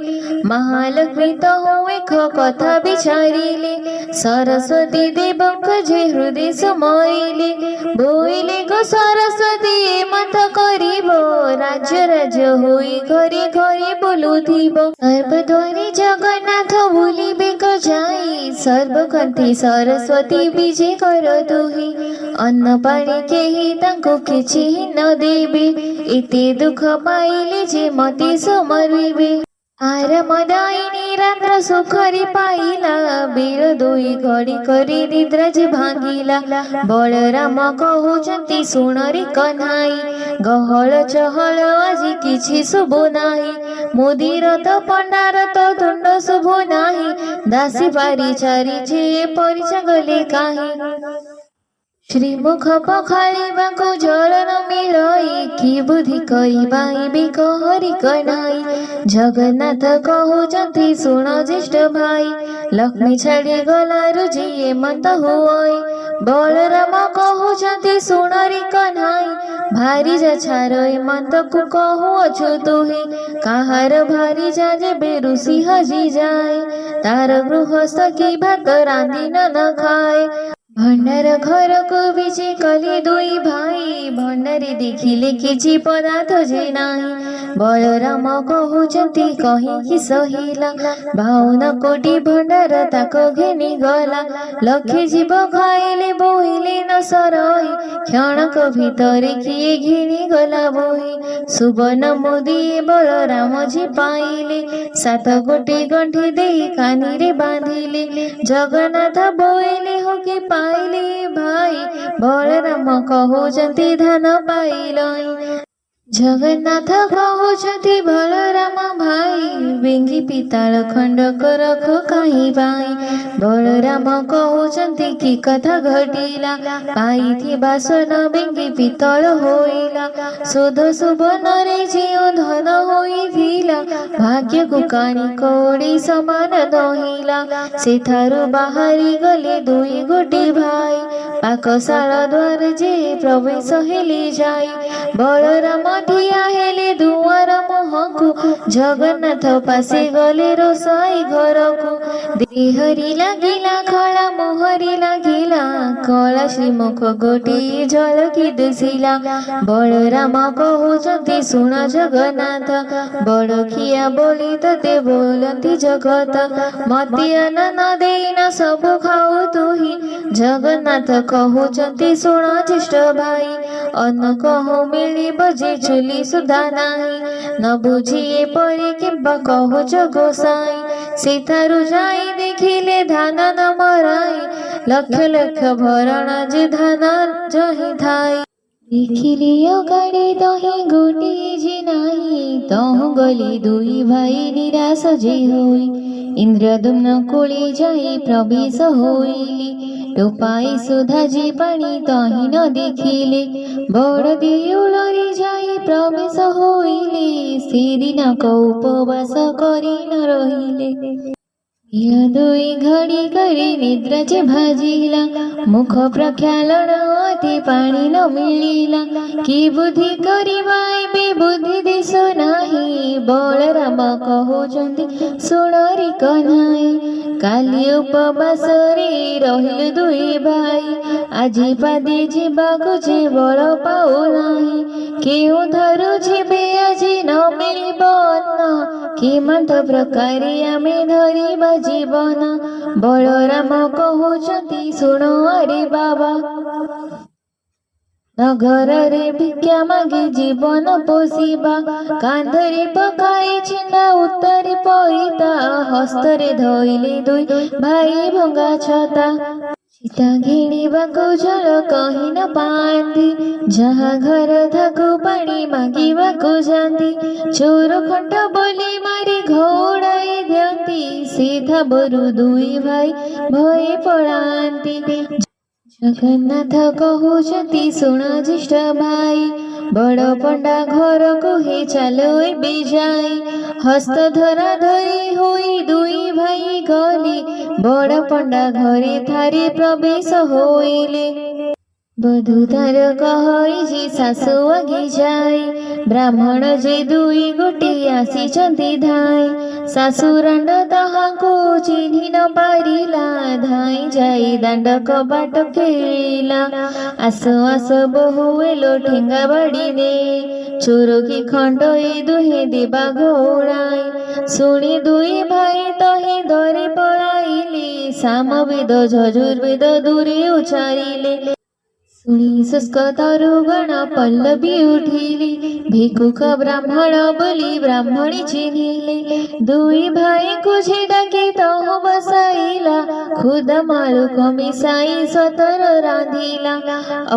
महालक्ष्मी तो एक कथा विचारिले सरस्वती देवक जे हृदय समाइले बोइले गो सरस्वती मत करिब राज्य राज्य होई घरे घरे बोलुथिब सर्वद्वारे जगन्नाथ भूलिबे क जाई सर्वकंठी सरस्वती विजय कर दुही अन्न पाणी केही तांको किछि न देबे एते दुख पाइले जे मते समर्पिबे आरमदायिनी रात्र सुखरी पाइला बेल 2 घड़ी करी निद्रा जे भांगिला बलराम कहुचंती सुण रे कन्हाई गहळ चहळ आजी किछि शुभ नाही मोदीर तो पंडार तो धुंड शुभ नाही दासी पारी चारी जे परिचा गले काही श्रीमुख पखालिबाको जल न मिलई कि बुद्धि करिबाइबे कहरि कनाई जगन्नाथ कहुचंती सुन ज्येष्ठ भाई लक्ष्मी छाड़ी गलारु जिए मत हुई बलराम कहुचंती सुन रे कन्हाई भारी जा छार मत को कहुअछु तुही काहार भारी जा जेबे ऋषि हजी जाए तार गृहस्थ की भात रांधि न खाए भंडार घर को विचे कले दुई भाई भंडारी देखिले किछि पदार्थ जे नाही बलराम कहुचंती कहीं सहिला 52 कोटी भंडार ताको घेनी गला लक्षे जीव खाइले बोहिले न सरई क्षणक भितर किए घेनी गला बोही सुबर्ण मोदी बलराम जी पाइले 7 कोटी गंठी देई कानी रे बांधिले जगन्नाथ बोइले हो के पाइले भाई बलराम कहुचंती धन पाइलई जगन्नाथ कहुचंती बलराम भाई बेंगी पिताल खंडक रख कहीं पाई बलराम कहुचंती की कथा घटिला पाई थी बासन बेंगी पितल होइला शोध सुबन रे जियो धन होइथिला भाग्य को कानी कोड़ी समान दहिला सेठारु बाहरी गले दुई गोटी भाई पाकशाला द्वार जे प्रवेश हेले जाई बलराम ठिया हेले दुआर मुहंकु जगन्नाथ पासे गले रोसाई घरकु देहरी लागिला खला मोहरी लागिला कला श्रीमुख गोटी झलकी दिसिला बलराम कहुचंती सुन जगन्नाथ बड़किया बोली तते बोलती जगत मते अन्न देना सब खाऊ तुही जगन्नाथ कहुचंती सुन ज्येष्ठ भाई अन्न कहु मिलिब जे चुली सुधा नाही न बुझिए परे किंबा कहुच गोसाई सीतारु जाई देखिले धान न मराई लक्ष लक्ष भरण जे धान जही थाई देखिले अगाडि दही गोटी जे नाही तहु गली दुई भाई निराश जे होई इंद्रदुम्न कोळे जाई प्रवेश होइली टोपाई सुधा जी पानी तही न देखिले बड़ देउल रे जाई प्रवेश होइले से दिनक उपवास करि न रहिले दुई घड़ी करी निद्रा जे भाजिला मुख प्रख्यालन अति पानी न मिलिला कि बुद्धि करिबाइबे बुद्धि दिसो नाही बलराम कहुचंती सुन रे कन्हाई काली उपवास रे रहिल दुई भाई आजी पादे जीवाको जे बल पाउ नाही केउ धरु जीवे आजी न मिलिब अन्न केमंत प्रकारे आमे धरिबा जीवन बलराम कहुचंती सुन अरे बाबा नगर रे भिक्षा मागे जीवन पोषिबा कांधरे पकाई छिंडा उत्तरे पईता हस्तरे धइले दुई भाई भंगा छता सीता घेणीबाको जल कहीं न पाती जहाँ घर थाको पानी मागिबाको जाती चोर खंड बोली मारी घोड़ाई दियंती सीधा बरु दुई भाई भय पड़ाती जगन्नाथ कहुचंती सुन ज्येष्ठ भाई बड़ पंडा घर को हे चलो बेजाई हस्त धरा धरी होई दुई भाई गली बड़ पंडा घरे थारे प्रवेश होइले बधू तार कहई जे सासु आगे जाई ब्राह्मण जे दुई गोटी आसीचंती धाई सासु रांड ताहाको चिन्हि न पारिला धाई जाई दांड कबाट खेलिला आस आस बहुएलो ठेंगा बाड़ी दे चोर की खंड ए दुहे देबा घोड़ाई सुनी दुई भाई तहे धरे पळाइले सामवेद यजुर्वेद दूरे उच्चारिले सुनी शुष्क तरुगण पल्लवी उठिली भिकुख ब्राह्मण बोली ब्राह्मणी चिन्हिले दुई भाई को डाके तहु बसाइला खुद मालुक मिसाई सतर रांधिला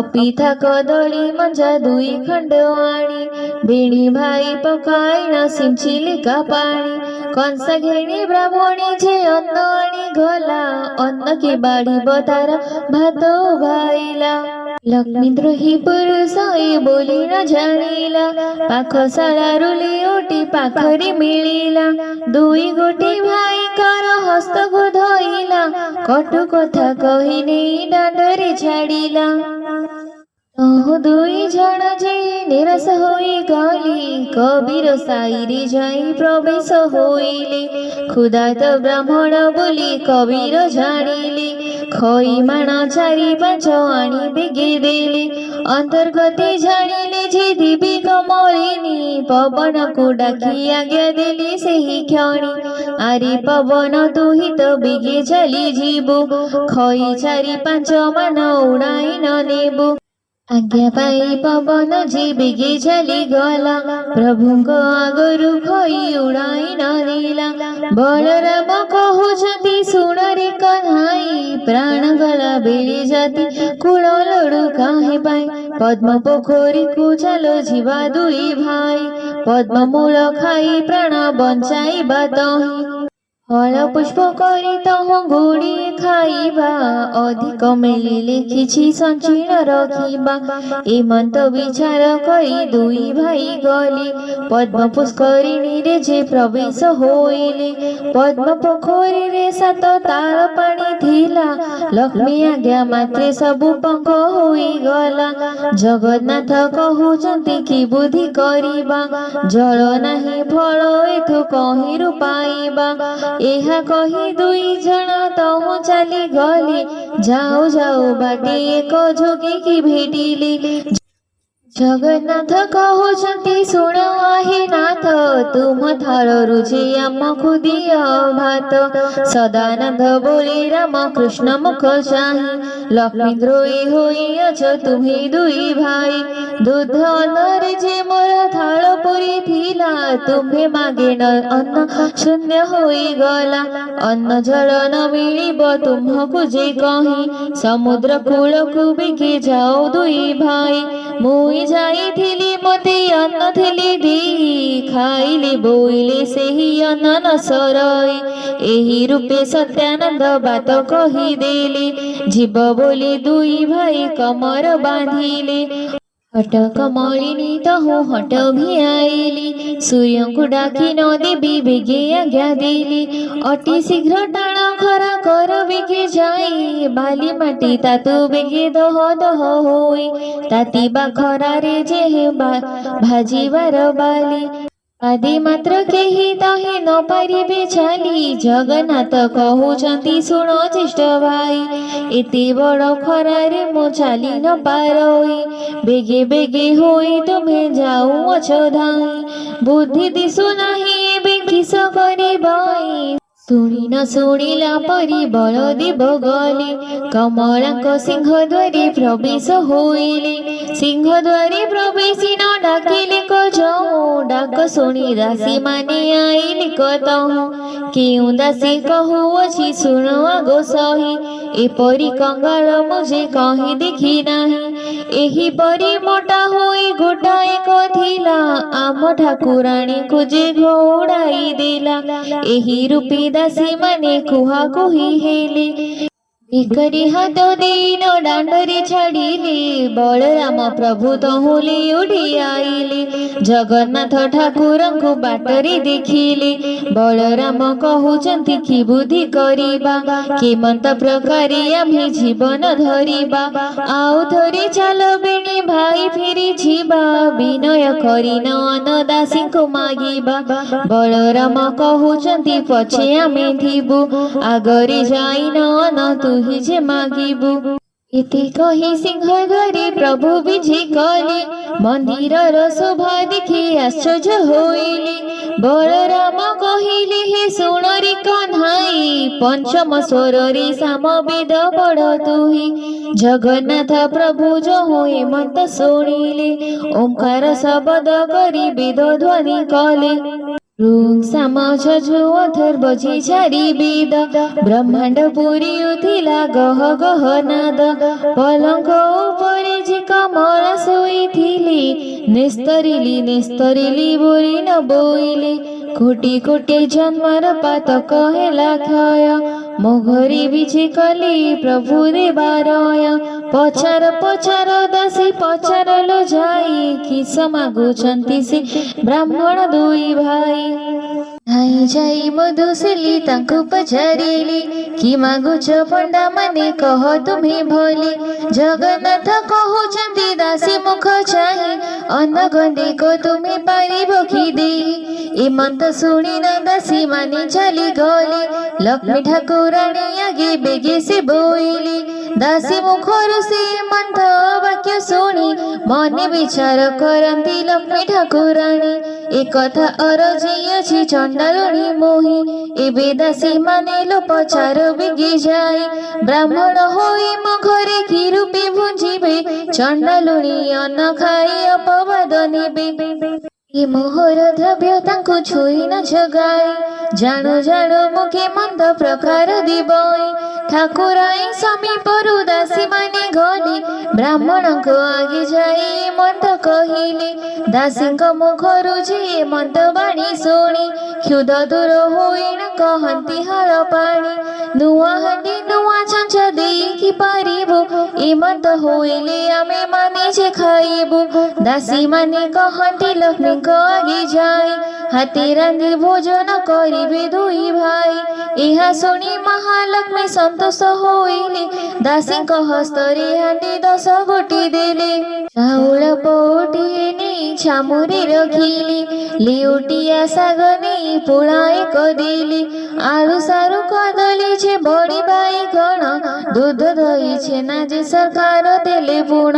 अपिथा कदली मंजा दुई खंड आणी बेणी भाई पकाई न सिंचिले का पाणी कंस घेणी ब्राह्मणी जे अन्न आणी गला अन्न की बाड़ी बतारा भात भाईला लक्ष्मी द्रोही पुरुष बोली न जानिला पाखशाला रुली ओटी पाखरी मिलिला दुई गोटी भाई कर हस्त को धइला कटु कथा कही नहीं डांडरे छाड़िला दुई जन जे निराश होई गली कबीर साईरे जाई प्रवेश होइले क्षुधार्त ब्राह्मण बोली कबीर जानिले खई माण चारि पाँच आनी बेगे देले अंतर्गति जानिले जे देवी कमलिनी पवन को डाकी आज्ञा देले सेही क्षणी आरे पवन तू ही तो बेगे चली जीबो खई चारि पाँच मान उड़ाई न नेबो आज्ञा पाई पवन जे बेगे चली गला प्रभुଙ୍କ आगरु खई उड़ाई न देला बलराम कहउछंती सुण रे कन्हाई प्राण गला बेली जाती कूल लड़ू काहे पाई पद्म पोखरी को चलो जीवा दुई भाई पद्म मूल खाई प्राण बंचाई बातही फल पुष्प करी तह गुड़ी खाइबा अधिक मिलिले किछि संचीन रखिबा एमंत विचार करी दुई भाई गले पद्म पुष्करिणी रे जे प्रवेश होइले पद्म पोखरी रे सात तार पानी थिला लक्ष्मी आज्ञा मात्रे सबु पंख होई गला जगन्नाथ कहउचंती कि बुद्धि करिबा जल नाही फल एथु कहिरु पाइबा एहा कही दुई जन तहु चली गले जाओ जाओ बाटे एक जोगी की भेटिले जगन्नाथ कहउछंती शुण आहे नाथ तुम थाल रुचे आमकु दिय भात सदानंद बोले राम कृष्ण मुख चाहि लक्ष्मी द्रोही होइअछ तुम्ही दुई भाई दूध अन्नरे जे मोर थाल पुरी थिला तुम्हे मागे न अन्न शून्य होई गला अन्न जल न मिलिब तुम्हकु जे कही समुद्र कूलकु बेगे जाओ दुई भाई मुई जाइथिली मते अन्न थिली दी खाइले बोइले सेही अन्न न सरई एही रूपे सत्यानंद बात कही देले जीव बोली दुई भाई कमर बांधिले हट कमलिनी तहु हट भी आइली सूर्य को डाकी न देवी बेगे आज्ञा देली अति शीघ्र टाण खरा कर बेगे जाई बाली माटी तातु बेगे दह दह होई ताती बा खरा रे जे भाजीवार बाली आदि मात्र केही तहे न पारिबे छाली जगन्नाथ कहउछंती शुण ज्येष्ठ भाई एते बड़ खरारे मो चाली न पारोई बेगे बेगे होई तुम्हें जाऊ अछ धाई बुद्धि दिसु नाही एबे किस करिबाई शुणी न शुणिला परी बलदेव गले कमलांक सिंहद्वारे प्रवेश होइले सिंहद्वारे प्रवेशी न डाकिले कजऊ डाक शुणी दासी माने आइले कतहु केउ दासी कहउअछि शुण आगो सही एपरी कंगाल मुझे कहीं देखी नाही एही परी मोटा होई गोटाए कथिला आम ठाकुराणी को जे घोड़ाई देला एही रूपी दासी माने कुहा कुही हेले एकरी हाथ दीन डांडरे छाड़िले बलराम प्रभु तहुले उड़ी आइले जगन्नाथ ठाकुर को बाटरे देखिले बलराम कहउचंती कि बुद्धि करिबा केमंत प्रकारे आम्ही जीवन धरिबा आउ थरे चाल बेणी भाई फेरी जीवा विनय करी न दासी को मागिबा बलराम कहउचंती पछे आमे थिबु आगरे जाई न तू ही जे मागिबु इति कही सिंहद्वारे प्रभु विजे कले मंदिर शोभा देखि आश्चर्य होइले बलराम कहिले हे शुण रे कन्हाई पंचम स्वर रे सामवेद पढ़ तुही जगन्नाथ प्रभु जो होए मत शुणिले ओंकार शब्द करी वेद ध्वनि कले ऋक् साम छजु अथर्वजी चारि वेद ब्रह्मांड पुरी उथिला गह गह नाद पलंक उपरे जे कमला शोइथिले नेस्तरिली बोरी न बोइले कोटि कोटि जन्मर पातक हेला क्षय मोघरी बिछे कली प्रभु देवारय पचार पचार दासी पचारलो जाई किस मागुचंती से ब्राह्मण दुई भाई धाई जाई मधुसेली तांकु पचारिली कि मागुच पंडा माने कह तुम्हें भोली जगन्नाथ कहउचंती दासी मुख चाहि अन्न गंडे को तुम्हें पारिब कि देई ए मंत सुनी न दासी माने चली गली लक्ष्मी ठाकुराणी आगे बेगे से बोइली दासी मुखरु से मंथ वाक्य शुणी मने विचार करती लक्ष्मी ठाकुराणी एक कथा अरजी अछि चंडालुणी मोही एबे दासी माने लो पचार बिगी जाई ब्राह्मण होई मो घरे कि रूपे भुंजिबे चंडालुणी अन्न खाई अपवाद नेबे ए मोहर द्रव्य तांकु छुई न जगाई जाणु जाणु मुखे मंद प्रकार दिबई ठाकुराई समीपरु दासी माने गली ब्राह्मण को आगे जाई मंद कहिले दासी मुखरु जे मंद बाणी शुणी क्षुद दूर होई न कहती हल पाणी नुआ हांडी नुआ चंचा देई कि पारिबु ए मंद होइले आमे माने जे खाइबु दासी माने कहती लक्ष्मी को आगे जाई हाथी रांधी भोजन करिबे दुई भाई एहा शुणी महालक्ष्मी संतोष होइले दासी को हस्तरे हांडी 10 गोटी देले चाउल पोटिए नहीं छामुरी रखिली लेउटिया साग नहीं पुळाए कदिली आलू सारू कदली छे बड़ी बाई गण दूध दही छेना जे सरकार देले पुण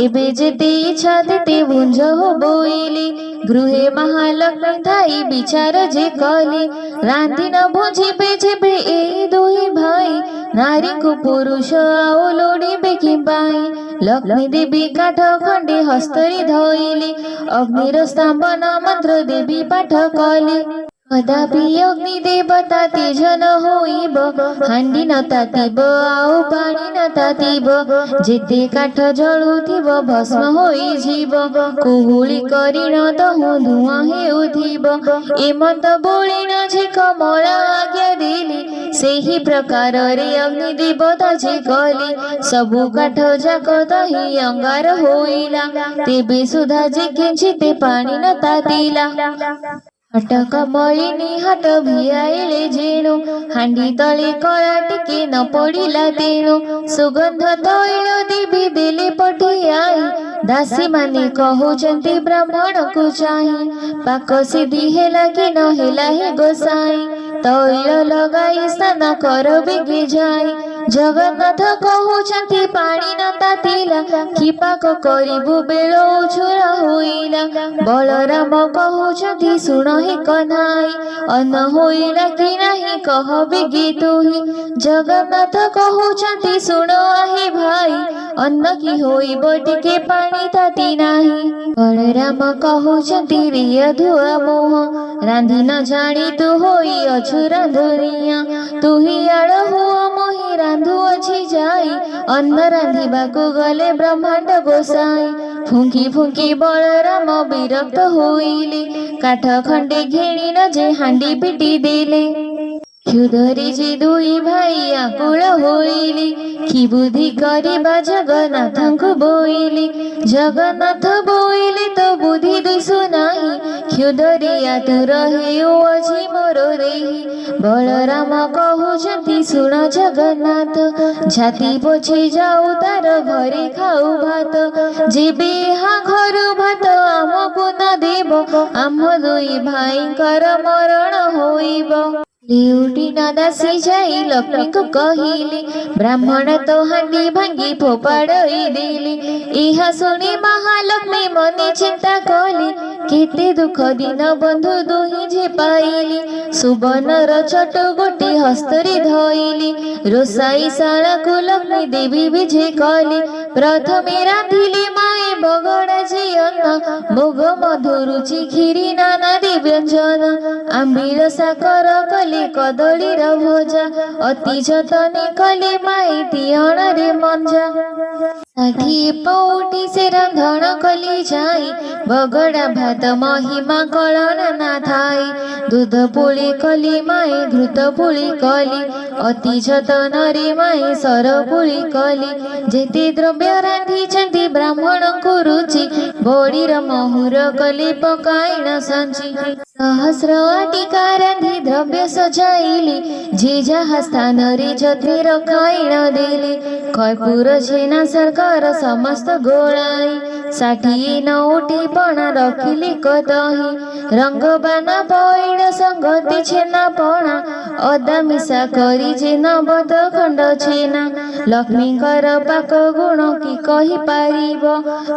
एबे जेते इच्छा तेते भुंज हो बोइली गृहे महालक्ष्मी थाई विचार जे कली रांधी न भुंजिबे जेबे ए दुई भाई नारी को पुरुष आओ लोड़ी बेकी पाई लक्ष्मी देवी काठ खंडे हस्तरी धोइली अग्निर स्तंभन मंत्र देवी पाठ कली कदापि अग्नि देवता तेज न होइब हांडी न तातिब आउ पानी न तातिब जेते काठ जळुथिब भस्म होई जीव कुहुली करी न तहु धुआं हेउथिब एमत बोली न जे कमला आज्ञा देली सेही प्रकार रे अग्नि देवता जे कली सबु काठ जाक तही अंगार होइला तेबे सुधा जे किंचिते पानी न तातिला हटक मलिनी हाट भियाइले जेणु हांडी तले कला टिके न पड़िला तेणु सुगंध तैल देवी देले पठियाई दासी माने कहउचंती ब्राह्मण को चाही पाक सिद्धि हेला कि न हेला हे गोसाई तैल लगाई स्नान कर बेगे जाई जगन्नाथ कहउचंती पानी न तातिला कि पाक करिबु बेल उछुरा होइला बलराम कहउचंती सुण हे कन्हाई अन्न होइला कि नाही कह बेगे तुही जगन्नाथ कहउचंती सुण आहे भाई अन्न कि होइब टिके पानी ताति नाही बलराम कहउचंती रिय धुआ मोह रांधी न जानी तू होई अछु रांधुरिया तुही आड़ हुआ मोहि रांधु अछि जाई अन्न रांधिबाकु गले ब्रह्मांड गोसाई फुंकी फुंकी बलराम विरक्त होइले काठ खंडे घेणी न जे हांडी पिटी देले क्षुधरी जे दुई भाई आकुल होइले कि बुद्धि करिबा जगन्नाथଙ୍କୁ बोइले जगन्नाथ बोइले तो बुद्धि दिसु नाही क्षुधरी आतुर हेउ अछि मोर देहि बलराम कहउचंती सुण जगन्नाथ जाति पोछे जाऊ तार घरे खाऊ भात जेबे हा घरु भात आमको न देब आम दुई भाईंकर मरण होइब लेउटी न दासी जाई लक्ष्मी को कहिले ब्राह्मण तो हांडी भांगी फोपाड़ई देले एहा सुनी महालक्ष्मी मने चिंता कली केते दुख दिन बंधु दुही जे पाइली सुबर्णर छट गोटी हस्तरी धइली रोसाई शाला को लक्ष्मी देवी विजे कली प्रथमे रांधिले माए बगड़ा जे अन्न मुग मधु रुचि खीरी नाना व्यंजन आंबील साकर कली कले कदलीर भजा अति जतने कले माई तियणरे मंजा 60 पौटी से रंधण कली जाई बगड़ा भात महिमा कलन ना थाई दूध पुली कली माई घृत पुली कली अति जतन रे माई सर पुली कली जेते द्रव्य रांधी ब्राह्मण को रुचि बड़ीर महुर कली पकाइण संची सहस्र वाटिका रांधी द्रव्य सजाइली जे जहा स्थान रे जत्रे रखाइण देली कर्पूर छेना सरकार समस्त गोळाई 60 नौटी पण रखिली कतही रंगबाना पइण संगति छेना पणा अदा मिसा करी जे नबद खंड छेना लक्ष्मीकर पाक गुण की कही पारिब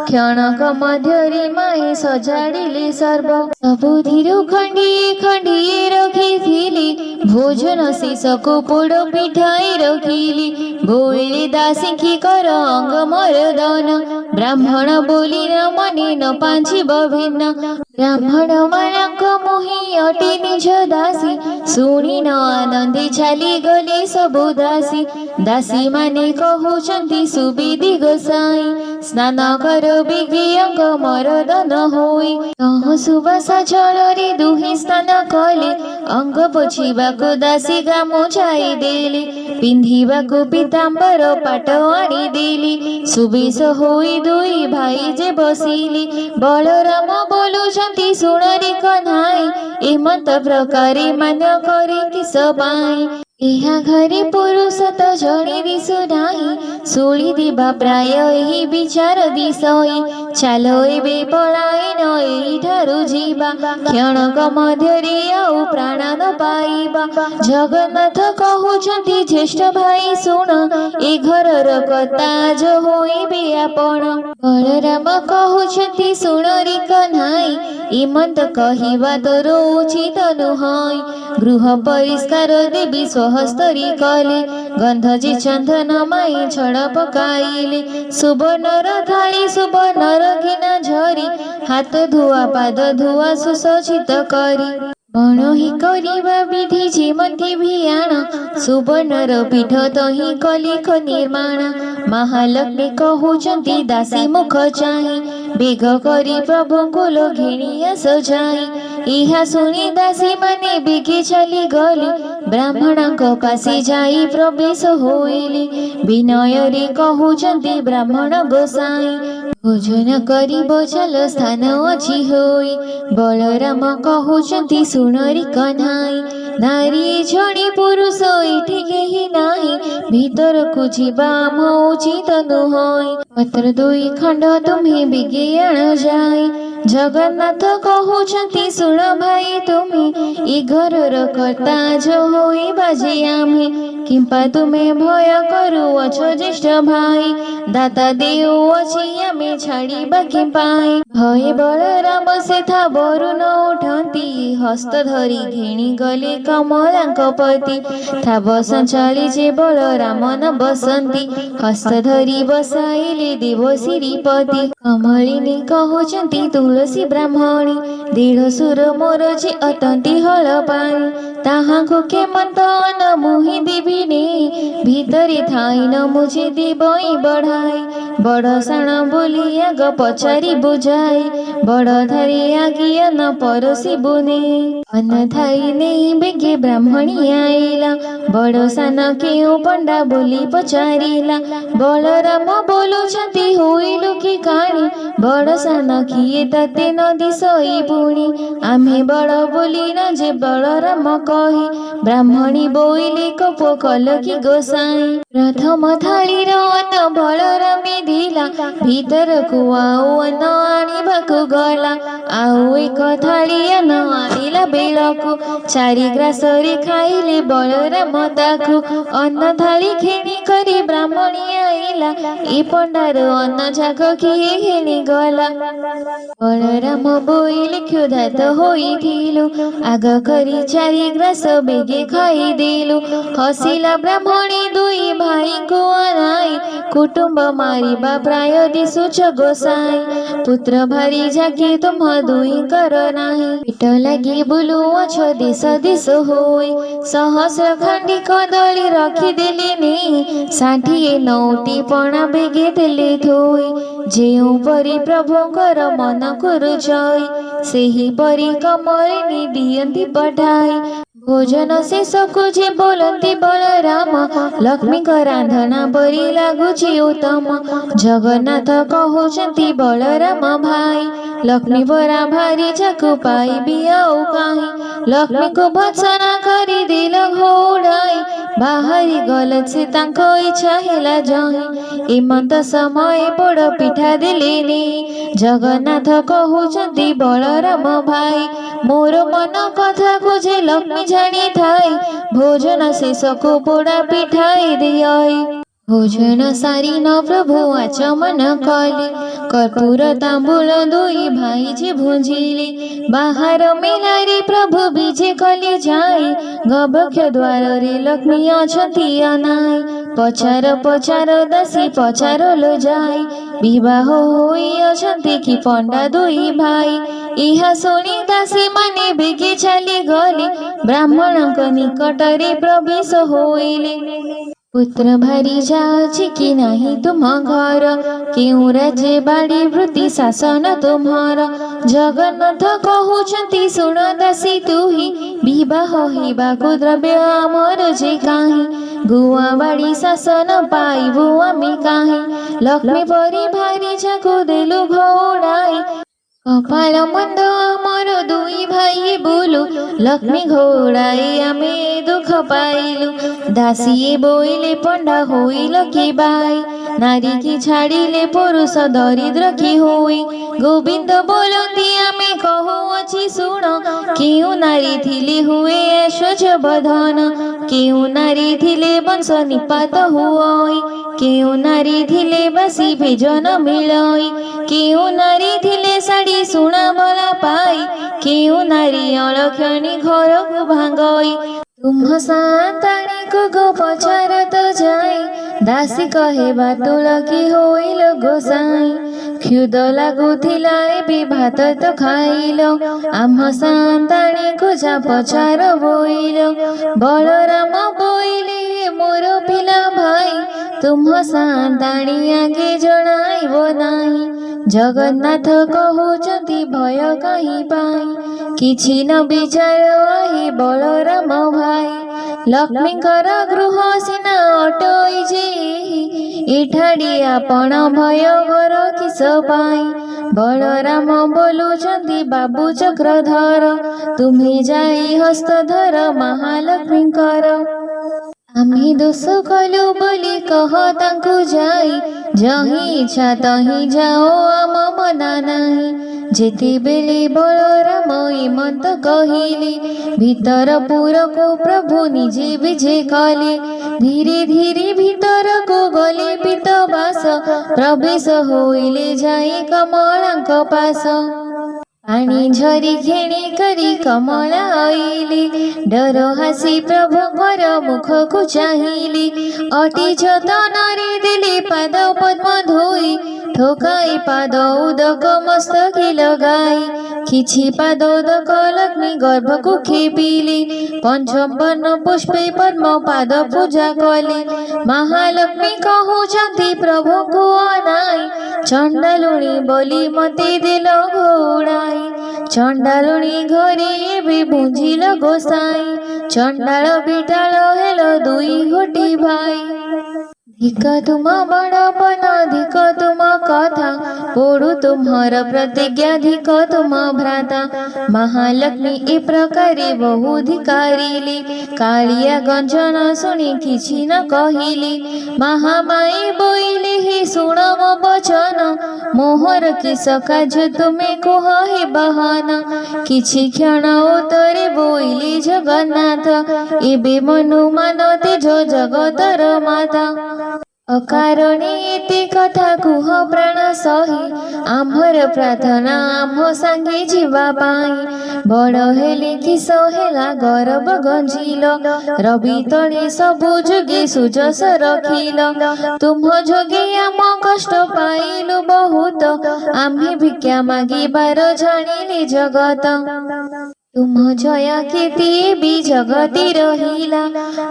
क्षणक मध्यरी माई सजाड़िली सर्व सबुधिरु खंडिए खंडिए रखिथिली भोजन शेषको पोड़ पिठाई रखिली बोली दासी कर अंग मरदन ब्राह्मण बोली न मने न पांची भिन्न ब्राह्मण मानक मोही अटी निज दासी शुणी न आनंदे चाली गली सबु दासी दासी माने कहउचंती सुविधि गोसाई स्नान कर बिगे अंग मरदन होई तह सुबासा जलरे दुहे स्नान कले अंग पोछिबाको दासी गामुछाई देली पिंधिबाको पीतांबर पाट आनी देली सुबेश होई दुई भाई जे बसिली बलराम बोलुचंती सुणरी कन्हाई एमत प्रकारे मान्य करे किस पाई एहा घरे पुरुष तो जणे दिसु नाही सोली देबा प्राय एही विचार दिसई चालो एबे पलायन एठारु जीवा क्षणक मध्यरे आउ प्राण न पाइबा जगन्नाथ कहउचंती ज्येष्ठ भाई सुण ए घरर कथा जो होइबे आपण बलराम कहउचंती सुणरी कन्हाई एमंत कहिबा तोर उचित नुहई गृह परिष्कार देवी स्वहस्तरी कले गंधजी चंदन माई छड़ पकाइले सुवर्णर थाली सुवर्णर घिना झरी हाथ धुआ पाद धुआ सुसज्जित करी बणही करिबा विधि जेमती भियाण सुवर्णर पीठ तही कलिख निर्माण महालक्ष्मी कहउचंती दासी मुख चाही बेग करी प्रभु कुल घिणिया सजाई इहा सुनी दासी माने बेगे चली गली ब्राह्मणक पासे जाई प्रवेश होइली विनय रे कहउचंती ब्राह्मण गोसाई भोजन करिब चल स्थान अछि होई बलराम कहउचंती सुणरी कन्हाई नारी जणे पुरुष एठी केही नाही भीतर को जीवा उचित नुहई पत्र 2 खंड तुम्हें बिगे आण जाई जगन्नाथ कहउचंती सुण भाई तुम्हें ए घरर कर्ता जो होई बाजे आम्हे किंपा तुम्हें भय करुअछ ज्येष्ठ भाई दाता देव अछि आमे छाड़िबा किंपाई भय बलराम सेथा बरुण उठंती हस्त धरी घेणी गले कमलांक पति थाब संचाली जे बलराम न बसंती हस्त धरी बसाइले देव श्रीपति कमलिनी कहउचंती तुलसी ब्राह्मणी 1.5 सुर मोर जे अतंती हल पानी ताहाको के मंतन मुहि देविने भीतरे थाई न मुझे देवई बढ़ाई बड़ साण बोली आग पचारी बुझाई बड़ धरे आगिया न परोसी बुने अन्न थाई नहीं बेगे ब्राह्मणी आइला बड़ सान केउ पंडा बोली पचारिला बलराम बोलुचंती होइलु की काणी बड़ सान किए ताते न दिसई पुणी आमे बड़ बोली न जे बलराम कही ब्राह्मणी बोइले कपो कल की गोसाई प्रथम थाली अन्न बलरामे दिला भीतर को आउ अन्न आनिबाकु गला आउ एक थाली अन्न आनिला बेलकु 4 ग्रासरे खाइले बलराम ताकु अन्न थाली घेणी करी ब्राह्मणी आइला ए पंडार अन्न जाक किए घेणी गला बलराम बोइले क्षुधात होइथिलु आग करी 4 ग्रास बेगे खाई देलु हसिला ब्राह्मणी 2 भाई को अनाई कुटुंब मारिबा प्राय दिसुच गोसाई पुत्र भारी जाके तुम 2 कर नाही पेट लागी ବୁଲୁଅଛ ଦେଶ ଦେଶ ହୋଇ। ସହସ୍ର ଖଣ୍ଡି କଦଳୀ ରଖିଦେଲେ ନେଇ, 60 ନଉଟି ପଣା ବେଗେ ଦେଲେ ଥୋଇ। ଯେଉଁପରି ପ୍ରଭୁଙ୍କର ମନକୁ ରୁଚାଇ, ସେହିପରି କମଳିନୀ ଦିଅନ୍ତି ପଠାଇ। ଭୋଜନ ଶେଷକୁ ଯେ ବୋଲନ୍ତି ବଳରାମ, ଲକ୍ଷ୍ମୀଙ୍କ ରାନ୍ଧନା ପରି ଲାଗୁଛି ଉତ୍ତମ। ଜଗନ୍ନାଥ କହୁଛନ୍ତି ବଳରାମ ଭାଇ, ଲକ୍ଷ୍ମୀ ପରା ଭାରି ଯାକୁ ପାଇବି ଆଉ କାହିଁ। ଲକ୍ଷ୍ମୀଙ୍କୁ ଭତ୍ସନା କରିଦେଲ ଘୋଡ଼ାଇ, ବାହାରି ଗଲ ସେ ତାଙ୍କ ଇଚ୍ଛା ହେଲା ଯହିଁ। ଏମନ୍ତ ସମୟ ପୋଡ଼ ପିଠା ଦେଲେ ନେଇ, ଜଗନ୍ନାଥ କହୁଛନ୍ତି ବଳରାମ ଭାଇ, ମୋର ମନ କଥାକୁ ଯେ ଲକ୍ଷ୍ମୀ ଜାଣିଥାଏ, ଭୋଜନ ଶେଷକୁ ପୋଡ଼ା ପିଠାଇ ଦିଅଇ। ଭୋଜନ ସାରି ନ ପ୍ରଭୁ ଆଚମନ କଲେ, କର୍ପୂର ତାମ୍ବୁଳ ଦୁଇ ଭାଇ ଯେ ଭୁଞ୍ଜିଲେ। ବାହାର ମେଲାରେ ପ୍ରଭୁ ବିଜେ କଲେ ଯାଇ, ଗବକ୍ଷ ଦ୍ୱାରରେ ଲକ୍ଷ୍ମୀ ଅଛନ୍ତି ଅନାଇ। ପଚାର ପଚାର ଦାସୀ ପଚାର लो ଯାଇ, ବିବାହ ହୋଇ ଅଛନ୍ତି କି ପଣ୍ଡା ଦୁଇ ଭାଇ। ଏହା ଶୁଣି ଦାସୀ ମାନେ ବେଗେ ଚାଲି ଗଲେ, ବ୍ରାହ୍ମଣଙ୍କ ନିକଟରେ ପ୍ରବେଶ ହୋଇଲେ। ପୁତ୍ର ଭାରି ଯାଉଛି କି ନାହିଁ ତୁମ ଘର, କେଉଁ ରାଜ୍ୟ ବାଡ଼ି ବୃତ୍ତି ଶାସନ ତୁମର। ଜଗନ୍ନାଥ କହୁଛନ୍ତି ଶୁଣ ଦାସୀ ତୁହି, ବିବାହ ହେବାକୁ ଦ୍ରବ୍ୟ ଆମର ଯେ କାହିଁ। ଗୁଆ ବାଡ଼ି ଶାସନ ପାଇବୁ ଆମେ କାହିଁ, ଲକ୍ଷ୍ମୀ ପରି ଭାରି ଯାକୁ ଦେଲୁ ଘୋଡ଼ାଇ। କପାଳ ମନ୍ଦ ଆମର ଦୁଇ ଭାଇ ବୋଲୁ, ଲକ୍ଷ୍ମୀ ଘୋଡ଼ାଇ ଆମେ ଦୁଃଖ ପାଇଲୁ। ଦାସୀଏ ବୋଇଲେ ପଣ୍ଡା ହୋଇଲ କି ବାଇ, ନାରୀ କି ଛାଡ଼ିଲେ ପୁରୁଷ ଦରିଦ୍ର କି ହୋଇ। ଗୋବିନ୍ଦ ବୋଲନ୍ତି ଆମେ କହୁଅଛି ଶୁଣ, କେଉଁ ନାରୀ ଥିଲେ ହୁଏ ଐଶ୍ୱର୍ଯ୍ୟ ବଧନ। କେଉଁ ନାରୀ ଥିଲେ ବଂଶ ନିପାତ ହୁଅଇ, କେଉଁ ନାରୀ ଥିଲେ ବାସି ଭୋଜନ ମିଳଇ। କେଉଁ ନାରୀ ଥିଲେ ଶାଢ଼ୀ ସୁନା ବଳା ପାଇ, କେଉଁ ନାରୀ ଅଳକ୍ଷଣୀ ଘରକୁ ଭାଙ୍ଗଇ। ତୁମ୍ଭ ସାନ୍ତାଣୀକୁ ଗୋ ପଚାରତ ଯାଇ, ଦାସୀ କହେ ବାତୁଳ କି ହୋଇଲ ଗୋସାଇଁ। କ୍ଷୁଦ ଲାଗୁଥିଲା ଏବେ ଭାତ ତ ଖାଇଲ, ଆମ୍ଭ ସାନ୍ତାଣୀକୁ ଯା ପଚାର ବୋଇଲ। ବଳରାମ ବୋଇଲେ ମୋର ପିଲା ଭାଇ, ତୁମ୍ଭ ସାନ୍ତାଣୀ ଆଗେ ଜଣାଇବ ନାହିଁ। ଜଗନ୍ନାଥ କହୁଛନ୍ତି ଭୟ କାହିଁ ପାଇଁ, କିଛି ନ ବିଚାର ଆହେ ବଳରାମ ଭାଇ। ଲକ୍ଷ୍ମୀଙ୍କର ଗୃହ ସିନା ଅଟଇ ଯେ, ଏଠାଡ଼ି ଆପଣ ଭୟ କର କିସ ପାଇଁ। ବଳରାମ ବୋଲୁଛନ୍ତି ବାବୁ ଚକ୍ରଧର, ତୁମେ ଯାଇ ହସ୍ତ ଧର ମହାଲକ୍ଷ୍ମୀଙ୍କର। ଆମେ ଦୋଷ କଲୁ ବୋଲି କହ ତାଙ୍କୁ ଯାଇ, ଯହିଁ ଇଚ୍ଛା ତହିଁ ଯାଅ ଆମ ମନା ନାହିଁ। ଯେତେବେଳେ ବଳରାମ ଏମନ୍ତ କହିଲେ, ଭିତରପୁରକୁ ପ୍ରଭୁ ନିଜେ ବିଜେ କଲେ। ଧୀରେ ଧୀରେ ଭିତରକୁ ଗଲେ ପୀତବାସ, ପ୍ରବେଶ ହୋଇଲେ ଯାଇ କମଳାଙ୍କ ପାଶ। ପାଣି ଝରି ଘେଣି କରି କମଳା ଆଇଲେ, ଡର ହାସି ପ୍ରଭୁଙ୍କର ମୁଖକୁ ଚାହିଁଲେ। ଅତି ଯତନରେ ଦେଲେ ପାଦ ପଦ୍ମ ଧୋଇ, ଠୋକାଇ ପାଦ ଉଦକ ମସ୍ତକେ ଲଗାଇ। କିଛି ପାଦ ଉଦକ ଲକ୍ଷ୍ମୀ ଗର୍ଭକୁ ଖେପିଲେ, ପଞ୍ଚବର୍ଣ୍ଣ ପୁଷ୍ପେ ପଦ୍ମ ପାଦ ପୂଜା କଲେ। ମହାଲକ୍ଷ୍ମୀ କହୁଛନ୍ତି ପ୍ରଭୁଙ୍କୁ ଅନାଇ, ଚଣ୍ଡାଲୁଣୀ ବୋଲି ମତେ ଦେଲ ଘୋଡ଼ାଇ। ଚଣ୍ଡାଲୁଣୀ ଘରେ ଏବେ ବୁଝିଲ ଗୋସାଇଁ, ଚଣ୍ଡାଳ ବିଟାଳ ହେଲ ଦୁଇ ଗୋଟି ଭାଇ। ଧିକ ତୁମ ବଡ଼ପନ ଧିକ ତୁମ କଥା, ପୋଡ଼ୁ ତୁମର ପ୍ରତିଜ୍ଞା ଧିକ ତୁମ ଭ୍ରାତା। ମହାଲକ୍ଷ୍ମୀ ଏ ପ୍ରକାରେ ବହୁ ଧିକାରିଲେ, କାଳିଆ ଗଞ୍ଜନ ଶୁଣି କିଛି ନ କହିଲେ। ମହାମାଇ ବୋଇଲେ ହେ ଶୁଣ ମୋ ବଚନ, ମୋହର କିସ କାର୍ଯ୍ୟ ତୁମେ କୁହ ହେ ବାହନ। କିଛି କ୍ଷଣ ଉତ୍ତରେ ବୋଇଲେ ଜଗନ୍ନାଥ, ଏବେ ମନୁମାନ ତେଜ ଜଗତର ମାତା। ଅକାରଣେ ଏତେ କଥା କୁହ ପ୍ରାଣ ସହି, ଆମ୍ଭର ପ୍ରାର୍ଥନା ଆମ୍ଭ ସାଙ୍ଗେ ଯିବା ପାଇଁ। ବଡ଼ ହେଲେ କିସ ହେଲା ଗରବ ଗଞ୍ଜିଲ, ରବି ତଳେ ସବୁ ଯୋଗେ ସୁଜସ ରଖିଲ। ତୁମ୍ଭ ଯୋଗେ ଆମ କଷ୍ଟ ପାଇଲୁ ବହୁତ, ଆମ୍ଭେ ଭିକ୍ଷା ମାଗିବାର ଜାଣିଲେ ଜଗତ। तुम जया कीर्ति भी जगती रहिला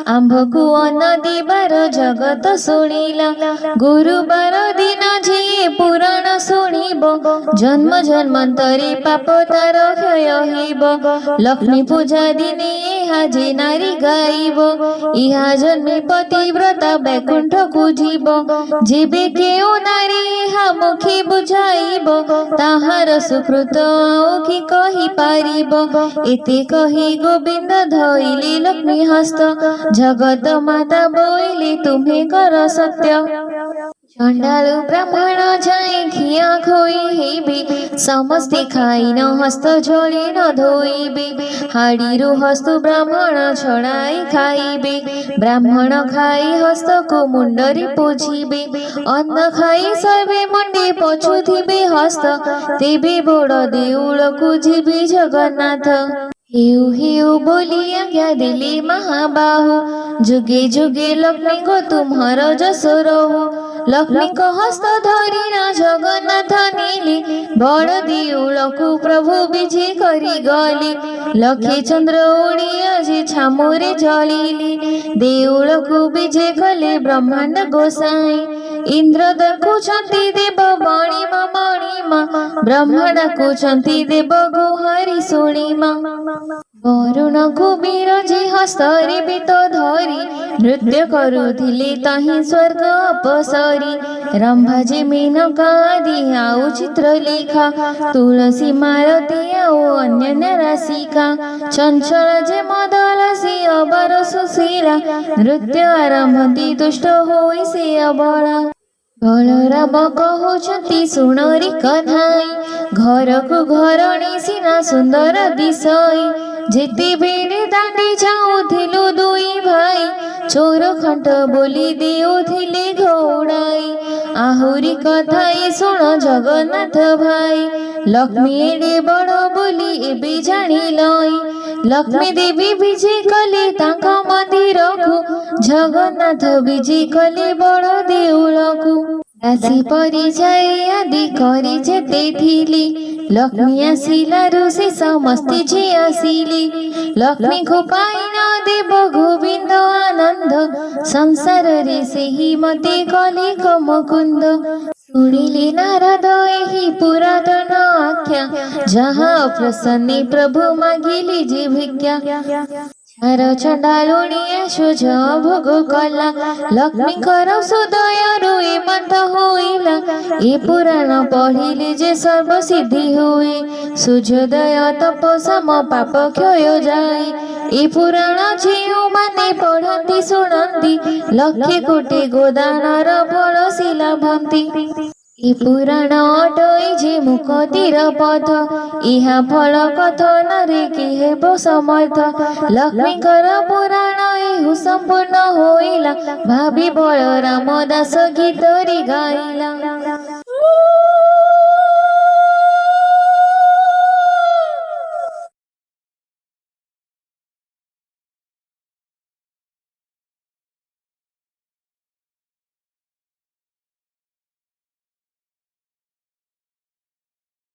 आंभकु अन्न दिबार जगत शुणिला गुरुबार दिन जे पुराण शुणिब जन्म जन्मांतरे पाप तार क्षय हेब लक्ष्मी पूजा दिने हाजे नारी गाइब इहा जन्मे पतिव्रता बैकुंठ को जीव जेबे केउ नारी इहा मुखी बुझाइब ताहार सुकृत आओ कि कहि पारिब एते कही गोविंद धइले लक्ष्मी हस्त जगत माता बोइले तुम्हें कर सत्य चंडालु ब्राह्मण जाए खिया खोई हेबे समस्ते खाई न हस्त झोले न धोइबे हाड़ीरु हस्त ब्राह्मण छड़ाई खाइबे ब्राह्मण खाई हस्त को मुंडरी पोछिबे अन्न खाई सर्वे मुंडे पछुथिबे हस्त तेबे बड़ देउल को जीवे जगन्नाथ हेउ हेउ बोली आज्ञा दिले महाबाहु जुगे जुगे लक्ष्मी को तुम्हार जस रहु लक्ष्मी को हस्त धरी ना जगन्नाथ नीले बड़ देउल को प्रभु विजय करी गले लखे चंद्र उड़ी अजे छामुरे जलिले देउल को विजय कले ब्रह्मांड गोसाई इंद्र देखुछंती देव मणिमा ब्रह्मांड देखुछंती देव गुहारी शुणिमा वरुण कुबीर जे हस्तरे बेत धरी नृत्य करुथिले ताहि स्वर्ग अपसरी रंभा जे मेनका आदि आउ चित्र लेखा तुलसी मालती आउ अन्य राशिका चंचल जे मदलसी अबर सुशीला नृत्य आरंभती दुष्ट होई से अबला बलराम कहउछंती सुणरी कथाई घर को घरणी सिना सुंदर दिशई जेते बेड़े दांडे जाउथिलु दुई भाई चोर खंट बोली देउथिले घोड़ाई आहुरी कथाई सुण जगन्नाथ भाई लक्ष्मी एडे बड़ बोली एबे जानिलई लक्ष्मी देवी विजय कले तांका मंदिर को जगन्नाथ विजय कले बड़ देउल को राशि परिचय आदि करी जेते थिली लक्ष्मी आसिलारु से समस्ते जे आसिले लक्ष्मी को पाइन देव गोविंद आनंद संसार रे से ही मते कले मुकुंद सुनिले नारद एही पुरातन आख्या जहाँ प्रसन्ने प्रभु मागिले जे भिक्षा चार चंडालुणी सुझ भोग कला लक्ष्मी कर सुदय रुई मंथ होइला ए पुराण पढ़िले जे सर्व सिद्धि हुए सुझोदय तपसम पाप क्षय जाए ए पुराण जेउ माने पढ़ंती सुनंती लक्षे कोटि गोदानर फल शिला भंती ए पुराण अटई जे मुक्तिर पथ इहा फल कथन रे के हेब समर्थ लक्ष्मीकर पुराण एहु संपूर्ण होइला भावी बलराम दास गीत रे गाइला।